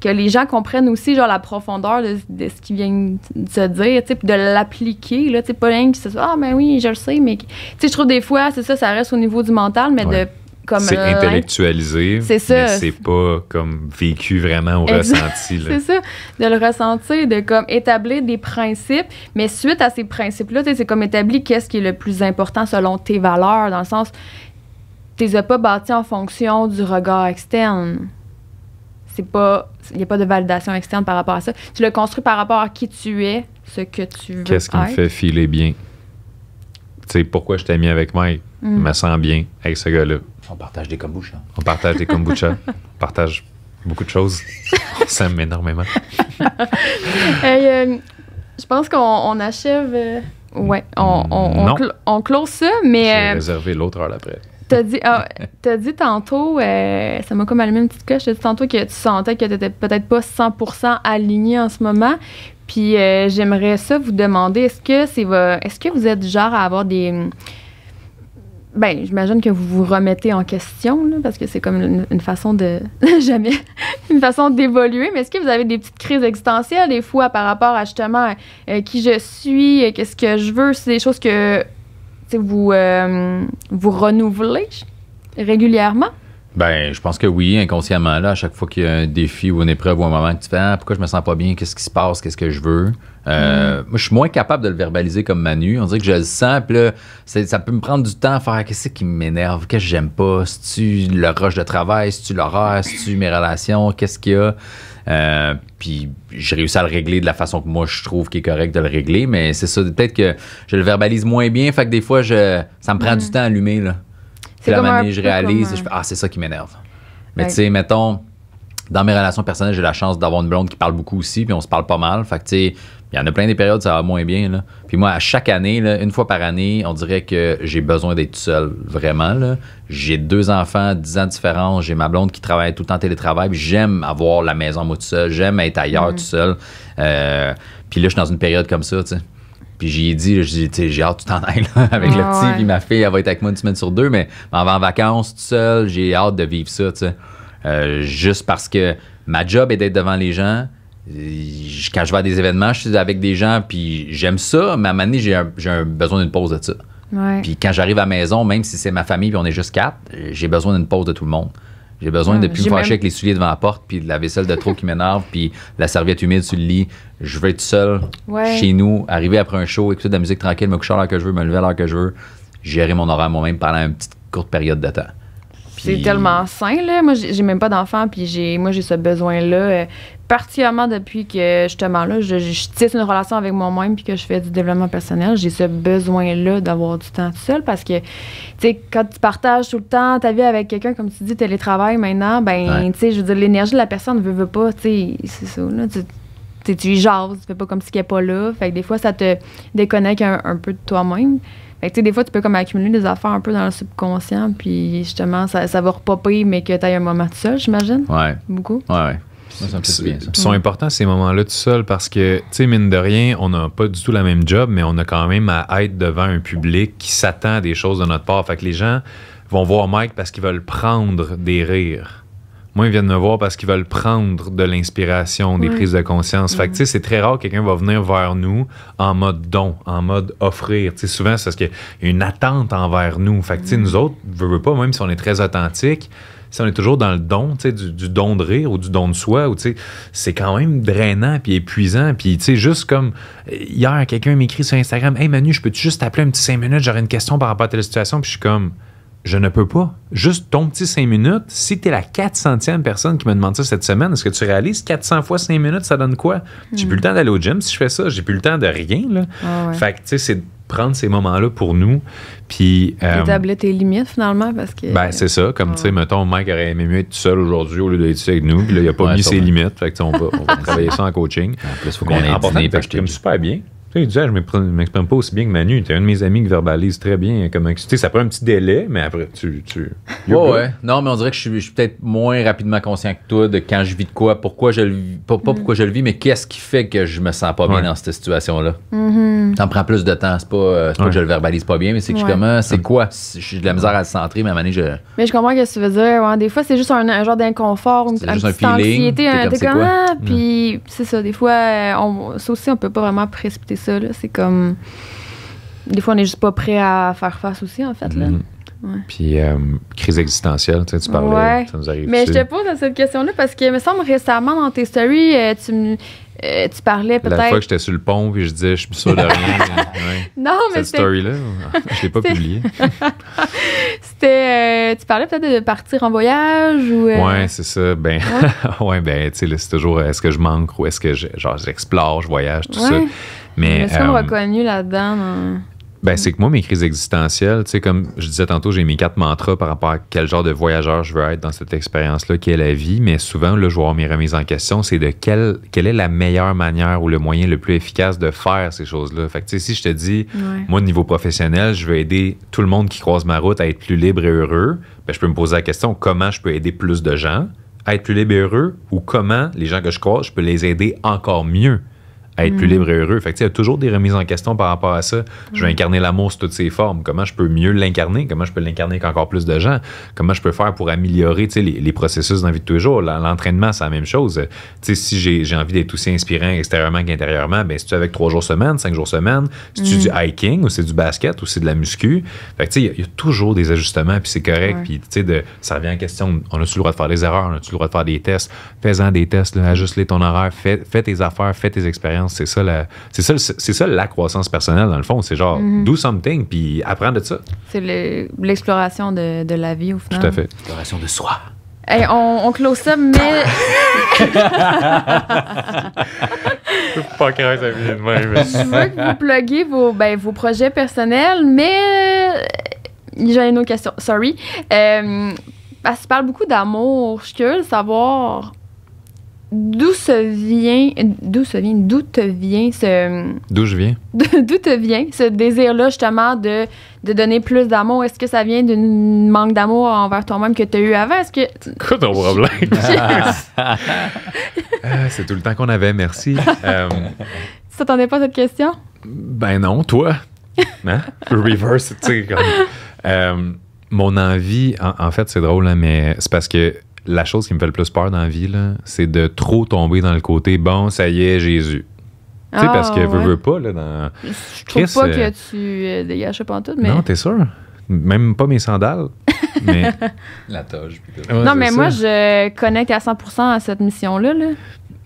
les gens comprennent aussi genre la profondeur de ce qu'ils viennent de se dire, tu sais, puis de l'appliquer là, tu sais, pas rien que c'est ben oui, je le sais mais tu sais je trouve des fois c'est ça reste au niveau du mental mais de comme c'est intellectualisé, c'est ça, mais c'est pas comme vécu vraiment au ressenti. Là. C'est ça, de le ressentir, de comme établir des principes, mais suite à ces principes-là, c'est comme établir qu'est-ce qui est le plus important selon tes valeurs, dans le sens, tu les as pas bâtis en fonction du regard externe. Il n'y a pas de validation externe par rapport à ça. Tu l'as construit par rapport à qui tu es, ce que tu veux Qu'est-ce qui me fait filer bien? sais, pourquoi je t'ai mis avec Mike? Je me sens bien avec ce gars-là. On partage des kombucha. On partage des kombucha. On partage beaucoup de choses. On s'aime énormément. Hey, je pense qu'on achève. Ouais, on close ça, J'ai mais réservé l'autre heure après. t'as dit tantôt, ça m'a comme allumé une petite coche, t'as dit tantôt que tu sentais que t'étais peut-être pas 100% aligné en ce moment. Puis j'aimerais ça vous demander, est-ce que vous êtes du genre à avoir des... Ben, j'imagine que vous vous remettez en question, là, parce que c'est comme une façon de... jamais... une façon d'évoluer, mais est-ce que vous avez des petites crises existentielles, des fois, par rapport à, justement, qui je suis, qu'est-ce que je veux? C'est des choses que, tu sais, vous renouvelez régulièrement? Ben, je pense que oui, inconsciemment, là, à chaque fois qu'il y a un défi ou une épreuve ou un moment que tu fais, pourquoi je me sens pas bien, qu'est-ce qui se passe, qu'est-ce que je veux. Moi, je suis moins capable de le verbaliser comme Manu. On dirait que je le sens, puis là, ça peut me prendre du temps à faire qu'est-ce qui m'énerve, qu'est-ce que j'aime pas, si-tu le rush de travail, si-tu l'horaire, si-tu mes relations, qu'est-ce qu'il y a. Puis j'ai réussi à le régler de la façon que moi je trouve qu'il est correct de le régler, mais c'est ça, peut-être que je le verbalise moins bien, fait que des fois, ça me prend du temps à allumer, là. Puis là, à un moment donné, je réalise, je fais, c'est ça qui m'énerve. Mais tu sais, mettons, dans mes relations personnelles, j'ai la chance d'avoir une blonde qui parle beaucoup aussi, puis on se parle pas mal. Fait que tu sais, il y en a plein des périodes, ça va moins bien, là. Puis moi, à chaque année, là, une fois par année, on dirait que j'ai besoin d'être tout seul, vraiment, là. J'ai 2 enfants, 10 ans de différence, j'ai ma blonde qui travaille tout le temps en télétravail, puis j'aime avoir la maison, moi, tout seul, j'aime être ailleurs tout seul. Puis là, je suis dans une période comme ça, tu sais. Puis j'ai dit, j'ai hâte que tu t'en ailles là, avec le petit, puis ma fille, elle va être avec moi une semaine sur 2, mais en vacances, tout seul, j'ai hâte de vivre ça, tu sais. Juste parce que ma job est d'être devant les gens. Quand je vais à des événements, je suis avec des gens, puis j'aime ça, mais à un moment donné, j'ai un besoin d'une pause de ça. Ouais. Puis quand j'arrive à la maison, même si c'est ma famille, puis on est juste 4, j'ai besoin d'une pause de tout le monde. J'ai besoin de plus me fâcher avec les souliers devant la porte, puis de la vaisselle de trop qui m'énerve, puis la serviette humide sur le lit. Je veux être seul chez nous, arriver après un show, écouter de la musique tranquille, me coucher à l'heure que je veux, me lever à l'heure que je veux, gérer mon horaire moi-même pendant une petite courte période de temps. C'est tellement sain, là. Moi, j'ai même pas d'enfant, puis j'ai ce besoin-là, particulièrement depuis que, justement, là, je tisse une relation avec moi-même puis que je fais du développement personnel. J'ai ce besoin-là d'avoir du temps tout seul parce que, tu sais, quand tu partages tout le temps ta vie avec quelqu'un, comme tu dis, télétravail maintenant, ben, tu sais, je veux dire, l'énergie de la personne ne veut pas, tu sais, c'est ça, là, tu y jases, tu fais pas comme si elle n'est pas là. Fait que des fois, ça te déconnecte un peu de toi-même. Fait que, tu sais, des fois, tu peux comme accumuler des affaires un peu dans le subconscient, puis justement, ça va repopper, mais que tu aies un moment tout seul, j'imagine. Ouais. Beaucoup. Ouais. Moi, ça me fait bien, ça. Ils sont importants, ces moments-là, tout seul, parce que, tu sais, mine de rien, on n'a pas du tout la même job, mais on a quand même à être devant un public qui s'attend à des choses de notre part. Fait que les gens vont voir Mike parce qu'ils veulent prendre des rires. Moi, ils viennent me voir parce qu'ils veulent prendre de l'inspiration, des prises de conscience. Fait que, tu sais, c'est très rare que quelqu'un va venir vers nous en mode don, en mode offrir. Tu sais, souvent, c'est parce qu'il y a une attente envers nous. Fait que, tu sais, nous autres, veut pas, même si on est très authentique, si on est toujours dans le don, tu sais, du don de rire ou du don de soi, ou tu sais, c'est quand même drainant puis épuisant. Puis, tu sais, juste comme hier, quelqu'un m'écrit sur Instagram, « Hey Manu, je peux-tu juste t'appeler un petit 5 minutes? J'aurais une question par rapport à telle situation. » Puis je suis comme... Je ne peux pas. Juste ton petit 5 minutes, si tu es la 400e personne qui me demande ça cette semaine, est-ce que tu réalises 400 fois 5 minutes, ça donne quoi? J'ai plus le temps d'aller au gym si je fais ça. J'ai plus le temps de rien, là. Fait que, tu sais, c'est de prendre ces moments-là pour nous. Puis... établir tes limites, finalement, parce que... Ben, c'est ça. Comme, tu sais, mettons, Mike aurait aimé mieux être tout seul aujourd'hui au lieu d'être ici avec nous. Puis là, il n'a pas mis ses limites. Fait que, on va travailler ça en coaching. En plus, il faut qu'on ait dîné. Je t'aime super bien. Tu sais, je m'exprime pas aussi bien que Manu. Tu es un de mes amis qui verbalise très bien. Tu sais, ça prend un petit délai, mais après, ouais. Non, mais on dirait que je suis peut-être moins rapidement conscient que toi de quand je vis de quoi, pourquoi je le vis. Pas pourquoi je le vis, mais qu'est-ce qui fait que je me sens pas bien dans cette situation-là. Ça me prend plus de temps. C'est pas que je le verbalise pas bien, mais c'est que je commence. C'est quoi? J'ai de la misère à le centrer, mais à un moment donné, Mais je comprends ce que tu veux dire. Ouais, des fois, c'est juste un genre d'inconfort, une petite anxiété. Puis c'est ça. Des fois, ça aussi, on peut pas vraiment précipiter ça. Là. C'est comme... Des fois, on n'est juste pas prêt à faire face aussi, en fait. Là. Ouais. Puis, crise existentielle, tu parlais, ça nous arrive. Mais je te pose cette question-là parce que, il me semble, récemment, dans tes stories, tu parlais peut-être... La fois que j'étais sur le pont puis je disais, je suis plus sûr de rien. Non, mais cette story-là, je l'ai pas publiée. Tu parlais peut-être de partir en voyage ou... Ouais, c'est ça. Ben, tu sais, c'est toujours, est-ce que je manque ou est-ce que j'explore, je voyage, tout ça. Mais est-ce qu'on est reconnu là-dedans? Ben, c'est que moi, mes crises existentielles, tu sais, comme je disais tantôt, j'ai mes 4 mantras par rapport à quel genre de voyageur je veux être dans cette expérience-là, qui est la vie. Mais souvent, là, je vais avoir mes remises en question, c'est de quelle est la meilleure manière ou le moyen le plus efficace de faire ces choses-là. Fait que, tu sais, si je te dis, moi, au niveau professionnel, je veux aider tout le monde qui croise ma route à être plus libre et heureux, ben, je peux me poser la question, comment je peux aider plus de gens à être plus libres et heureux, ou comment les gens que je croise, je peux les aider encore mieux à être plus libre et heureux. Fait que, tu sais, il y a toujours des remises en question par rapport à ça. Je veux incarner l'amour sous toutes ses formes. Comment je peux mieux l'incarner? Comment je peux l'incarner avec encore plus de gens? Comment je peux faire pour améliorer, tu sais, les processus dans la vie de tous les jours? L'entraînement, c'est la même chose. Tu sais, si j'ai envie d'être aussi inspirant extérieurement qu'intérieurement, ben si tu es avec 3 jours semaine, 5 jours semaine, si tu du hiking ou c'est du basket ou c'est de la muscu, fait que, tu sais, il y a toujours des ajustements, puis c'est correct. Puis, tu sais, ça revient en question, on a-tu le droit de faire des erreurs? On a-tu le droit de faire des tests? Fais-en des tests, là, ajuste-les ton horaire, fais tes affaires, fais tes expériences. C'est ça la croissance personnelle, dans le fond. C'est genre, do something, puis apprends de ça. C'est l'exploration de la vie, au final. Tout à fait. L'exploration de soi. Hey, on close ça, mais... Pas craindre, ça vient de même. Je veux que vous pluguiez vos projets personnels, mais... J'ai une autre question, sorry. Parce que tu parles beaucoup d'amour. Je suis curieuse de savoir... D'où te vient ce désir-là, justement, de donner plus d'amour? Est-ce que ça vient d'un manque d'amour envers toi-même que tu as eu avant? Est-ce que... Quoi ton problème? C'est tout le temps qu'on avait, merci. Tu t'attendais pas à cette question? Ben non, toi. Hein? Reverse, tu sais, comme... mon envie, en fait, c'est drôle, hein, mais c'est parce que la chose qui me fait le plus peur dans la vie, là, c'est de trop tomber dans le côté « bon, ça y est, Jésus ». Tu sais, parce que veux pas, là, dans... Je trouve pas que tu dégages pas en tout, mais... Non, t'es sûr? Même pas mes sandales, mais... La toge. Ouais, non, mais moi, je connecte à 100% à cette mission-là, là.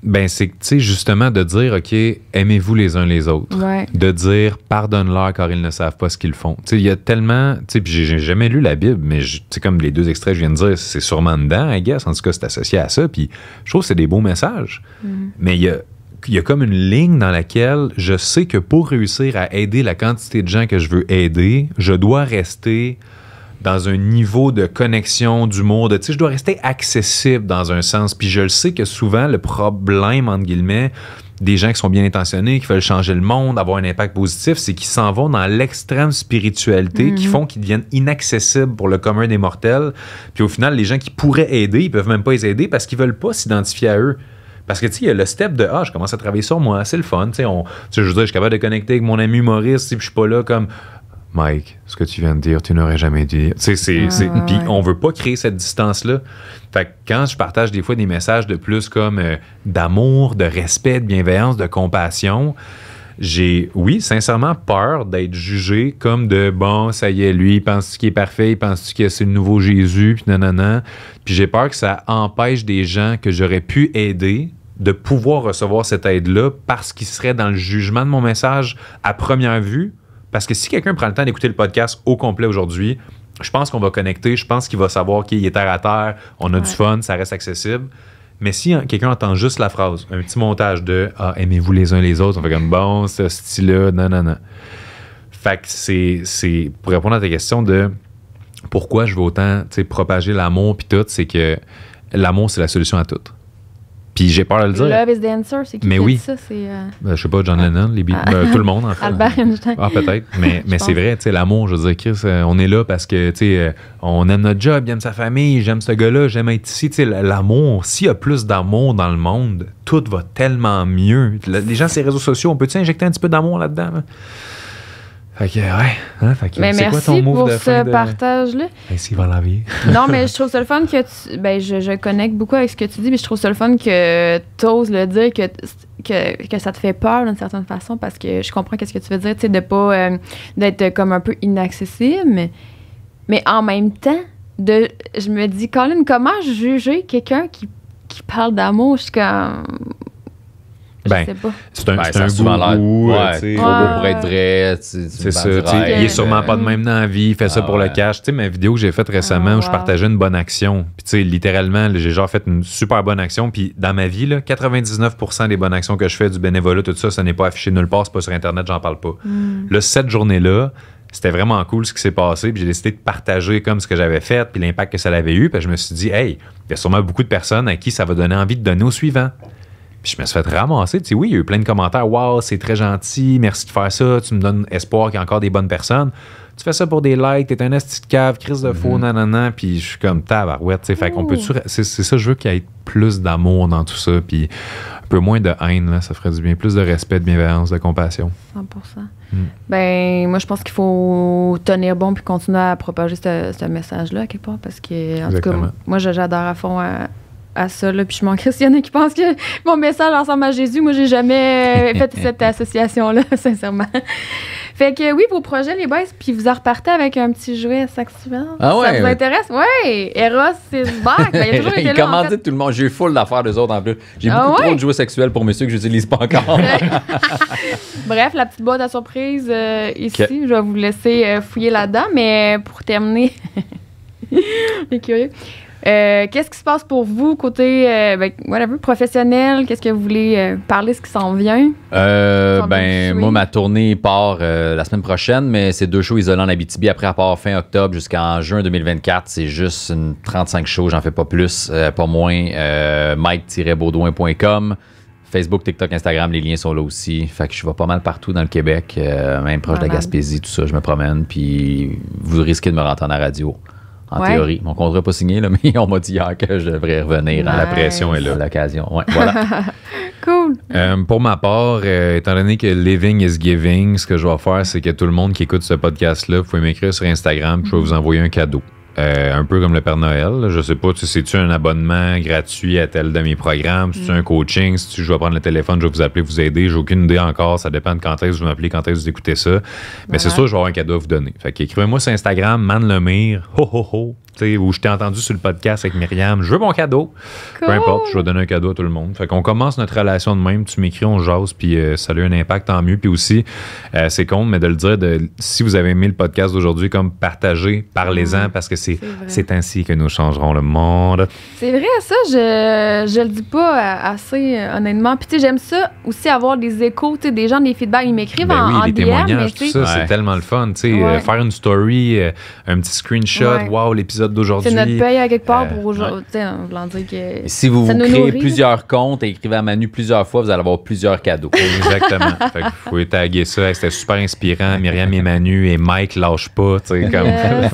Ben, c'est, tu sais, justement, de dire, OK, aimez-vous les uns les autres. Ouais. De dire, pardonne-leur car ils ne savent pas ce qu'ils font. Tu sais, il y a tellement, tu sais, puis j'ai jamais lu la Bible, mais tu sais, comme les 2 extraits que je viens de dire, c'est sûrement dedans, I guess. En tout cas, c'est associé à ça. Puis je trouve que c'est des beaux messages. Mais il y a comme une ligne dans laquelle je sais que pour réussir à aider la quantité de gens que je veux aider, je dois rester dans un niveau de connexion, d'humour, tu sais, je dois rester accessible dans un sens. Puis je le sais que souvent, le problème, entre guillemets, des gens qui sont bien intentionnés, qui veulent changer le monde, avoir un impact positif, c'est qu'ils s'en vont dans l'extrême spiritualité, qui font qu'ils deviennent inaccessibles pour le commun des mortels. Puis au final, les gens qui pourraient aider, ils peuvent même pas les aider parce qu'ils veulent pas s'identifier à eux. Parce que, tu sais, il y a le step de « Ah, je commence à travailler sur moi, c'est le fun. » Tu sais, je veux dire, je suis capable de connecter avec mon ami humoriste, puis je suis pas là comme... Mike, ce que tu viens de dire, tu n'aurais jamais dû dire. Puis on veut pas créer cette distance-là. Fait que quand je partage des fois des messages de plus comme d'amour, de respect, de bienveillance, de compassion, j'ai, oui, sincèrement peur d'être jugé comme de bon, ça y est, lui, penses-tu qu'il est parfait, penses-tu que c'est le nouveau Jésus, puis nanana. Puis j'ai peur que ça empêche des gens que j'aurais pu aider de pouvoir recevoir cette aide-là parce qu'ils seraient dans le jugement de mon message à première vue. Parce que si quelqu'un prend le temps d'écouter le podcast au complet aujourd'hui, je pense qu'on va connecter, je pense qu'il va savoir qu'il est terre à terre, on a du fun, ça reste accessible. Mais si quelqu'un entend juste la phrase, un petit montage de « Ah, aimez-vous les uns les autres », on fait comme « Bon, ce style-là, non. » Fait que c'est pour répondre à ta question de pourquoi je veux autant propager l'amour puis tout, c'est que l'amour, c'est la solution à tout. Puis j'ai peur de le dire. Love is the answer, c'est qui mais qui oui. dit ça? C'est, je sais pas, John Lennon, les tout le monde en fait. Albert Einstein. Ah, peut-être. Mais c'est vrai, tu sais, l'amour, je veux dire, Chris, on est là parce que, tu sais, on aime notre job, il aime sa famille, j'aime ce gars-là, j'aime être ici. Tu sais, l'amour, s'il y a plus d'amour dans le monde, tout va tellement mieux. Les gens sur les réseaux sociaux, on peut-tu injecter un petit peu d'amour là-dedans? Là? Fait que, ouais. Hein, fait que, mais c'est merci quoi ton move pour de ce partage-là. Merci, Valérie. Non, mais je trouve ça le fun que je connecte beaucoup avec ce que tu dis, mais je trouve ça le fun que tu oses le dire, que ça te fait peur d'une certaine façon, parce que je comprends qu'est-ce que tu veux dire, tu sais, de pas d'être comme un peu inaccessible, mais en même temps, je me dis, Colin, comment juger quelqu'un qui parle d'amour? Je suis comme... Je Ben, sais pas. c'est un, Ben, c'est ça un a souvent l'air gourou, ouais, tu sais. trop beau Ouais. pour être vrai. C'est ça, tu sais, il est sûrement pas de même dans la vie, il fait ça Ah pour le ouais. cash. Tu sais, ma vidéo que j'ai faite récemment où je wow. partageais une bonne action. Puis tu sais, littéralement, là, j'ai genre fait une super bonne action. Puis dans ma vie, là, 99% des bonnes actions que je fais, du bénévolat, tout ça, ça n'est pas affiché nulle part, c'est pas sur Internet, j'en parle pas. Là, cette journée-là, c'était vraiment cool ce qui s'est passé. Puis j'ai décidé de partager comme ce que j'avais fait, puis l'impact que ça avait eu. Puis je me suis dit, hey, il y a sûrement beaucoup de personnes à qui ça va donner envie de donner au suivant. Puis je me suis fait ramasser. Tu sais, oui, il y a eu plein de commentaires. Wow, c'est très gentil, merci de faire ça. Tu me donnes espoir qu'il y a encore des bonnes personnes. Tu fais ça pour des likes, t'es un esti de cave, crise de faux, nanana. Puis je suis comme tabarouette. Tu sais, fait qu'on peut. C'est ça, je veux qu'il y ait plus d'amour dans tout ça. Puis un peu moins de haine, là, ça ferait du bien. Plus de respect, de bienveillance, de compassion. 100%. Ben, moi, je pense qu'il faut tenir bon puis continuer à propager ce message-là, à quelque part, parce que, en tout cas, Exactement. moi, j'adore à fond à ça, là, puis je m'en questionne qui pense que mon message ressemble à Jésus. Moi, j'ai jamais fait cette association-là, sincèrement. Fait que oui, vos projets, les boys, puis vous en repartez avec un petit jouet sexuel. Ah ouais, Ça vous ouais. intéresse? Oui! Eros, c'est back. Ben, il a toujours été Il là, en commandite fait. tout le monde. J'ai eu full d'affaires d'eux autres en plus. J'ai Ah beaucoup ouais? trop de jouets sexuels pour messieurs que j'utilise pas encore. Bref, la petite boîte à surprise ici, Ok. je vais vous laisser fouiller là-dedans, mais pour terminer, les curieux, qu'est-ce qui se passe pour vous côté professionnel? Qu'est-ce que vous voulez parler, ce qui s'en vient? Ben, moi, ma tournée part la semaine prochaine, mais c'est 2 shows isolants en Abitibi. Après, à part fin octobre jusqu'en juin 2024, c'est juste une 35 shows, j'en fais pas plus, pas moins. Mike-baudouin.com. Facebook, TikTok, Instagram, les liens sont là aussi. Fait que je vais pas mal partout dans le Québec, même proche de la Malade. Gaspésie, tout ça. Je me promène, puis vous risquez de me rentendre à la radio. En Ouais. théorie. Mon contrat n'est pas signé, là, mais on m'a dit hier que je devrais revenir Nice. à La pression est là. l'occasion. Ouais, voilà. Cool. Pour ma part, étant donné que living is giving, ce que je vais faire, c'est que tout le monde qui écoute ce podcast-là, vous pouvez m'écrire sur Instagram, puis je vais vous envoyer un cadeau. Un peu comme le Père Noël. Là. Je sais pas, c'est-tu un abonnement gratuit à tel de mes programmes? C'est-tu un coaching? Si je vais prendre le téléphone, je vais vous appeler, vous aider. J'ai aucune idée encore. Ça dépend de quand est-ce que vous m'appelez, quand est-ce que vous écoutez ça. Mais c'est sûr, je vais avoir un cadeau à vous donner. Fait qu'écrivez-moi sur Instagram, Man Lemire, ho ho ho. Où je t'ai entendu sur le podcast avec Myriam. Je veux mon cadeau. Cool. Peu importe, je vais donner un cadeau à tout le monde. Fait qu'on commence notre relation de même. Tu m'écris, on jase, puis ça a eu un impact, tant mieux. Puis aussi, c'est con, mais de le dire, si vous avez aimé le podcast d'aujourd'hui, comme partagez, parlez-en, parce que c'est ainsi que nous changerons le monde. C'est vrai, ça, je le dis pas assez, honnêtement. Puis, tu sais, j'aime ça aussi avoir des échos, tu sais, des gens, des feedbacks, ils m'écrivent Ben oui, en les DM, témoignages, mais tout tu sais, ça, Ouais. c'est tellement le fun. Tu sais, Ouais. faire une story, un petit screenshot, Ouais. wow, l'épisode d'aujourd'hui. c'est notre paye à quelque part euh, pour aujourd'hui, tu sais, en voulant dire que... Si vous Ça nous créez nourrit, plusieurs comptes et écrivez à Manu plusieurs fois, vous allez avoir plusieurs cadeaux. Exactement. Fait qu'il faut taguer ça. C'était super inspirant. Myriam et Manu et Mike lâche pas. Tu sais, comme. Yes.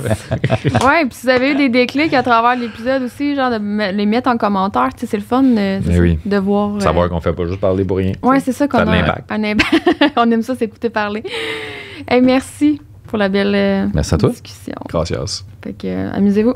Ouais, puis si vous avez eu des déclics à travers l'épisode aussi, genre de les mettre en commentaire, tu sais, c'est le fun c'est Ben ça, oui. de voir. Savoir qu'on fait pas juste parler pour rien. Ouais, c'est ça qu'on Ça a de a. l'impact. Un impact. On aime ça, s'écouter parler. Hey, merci pour la belle Merci à toi. discussion. Gracias. Fait que, amusez-vous.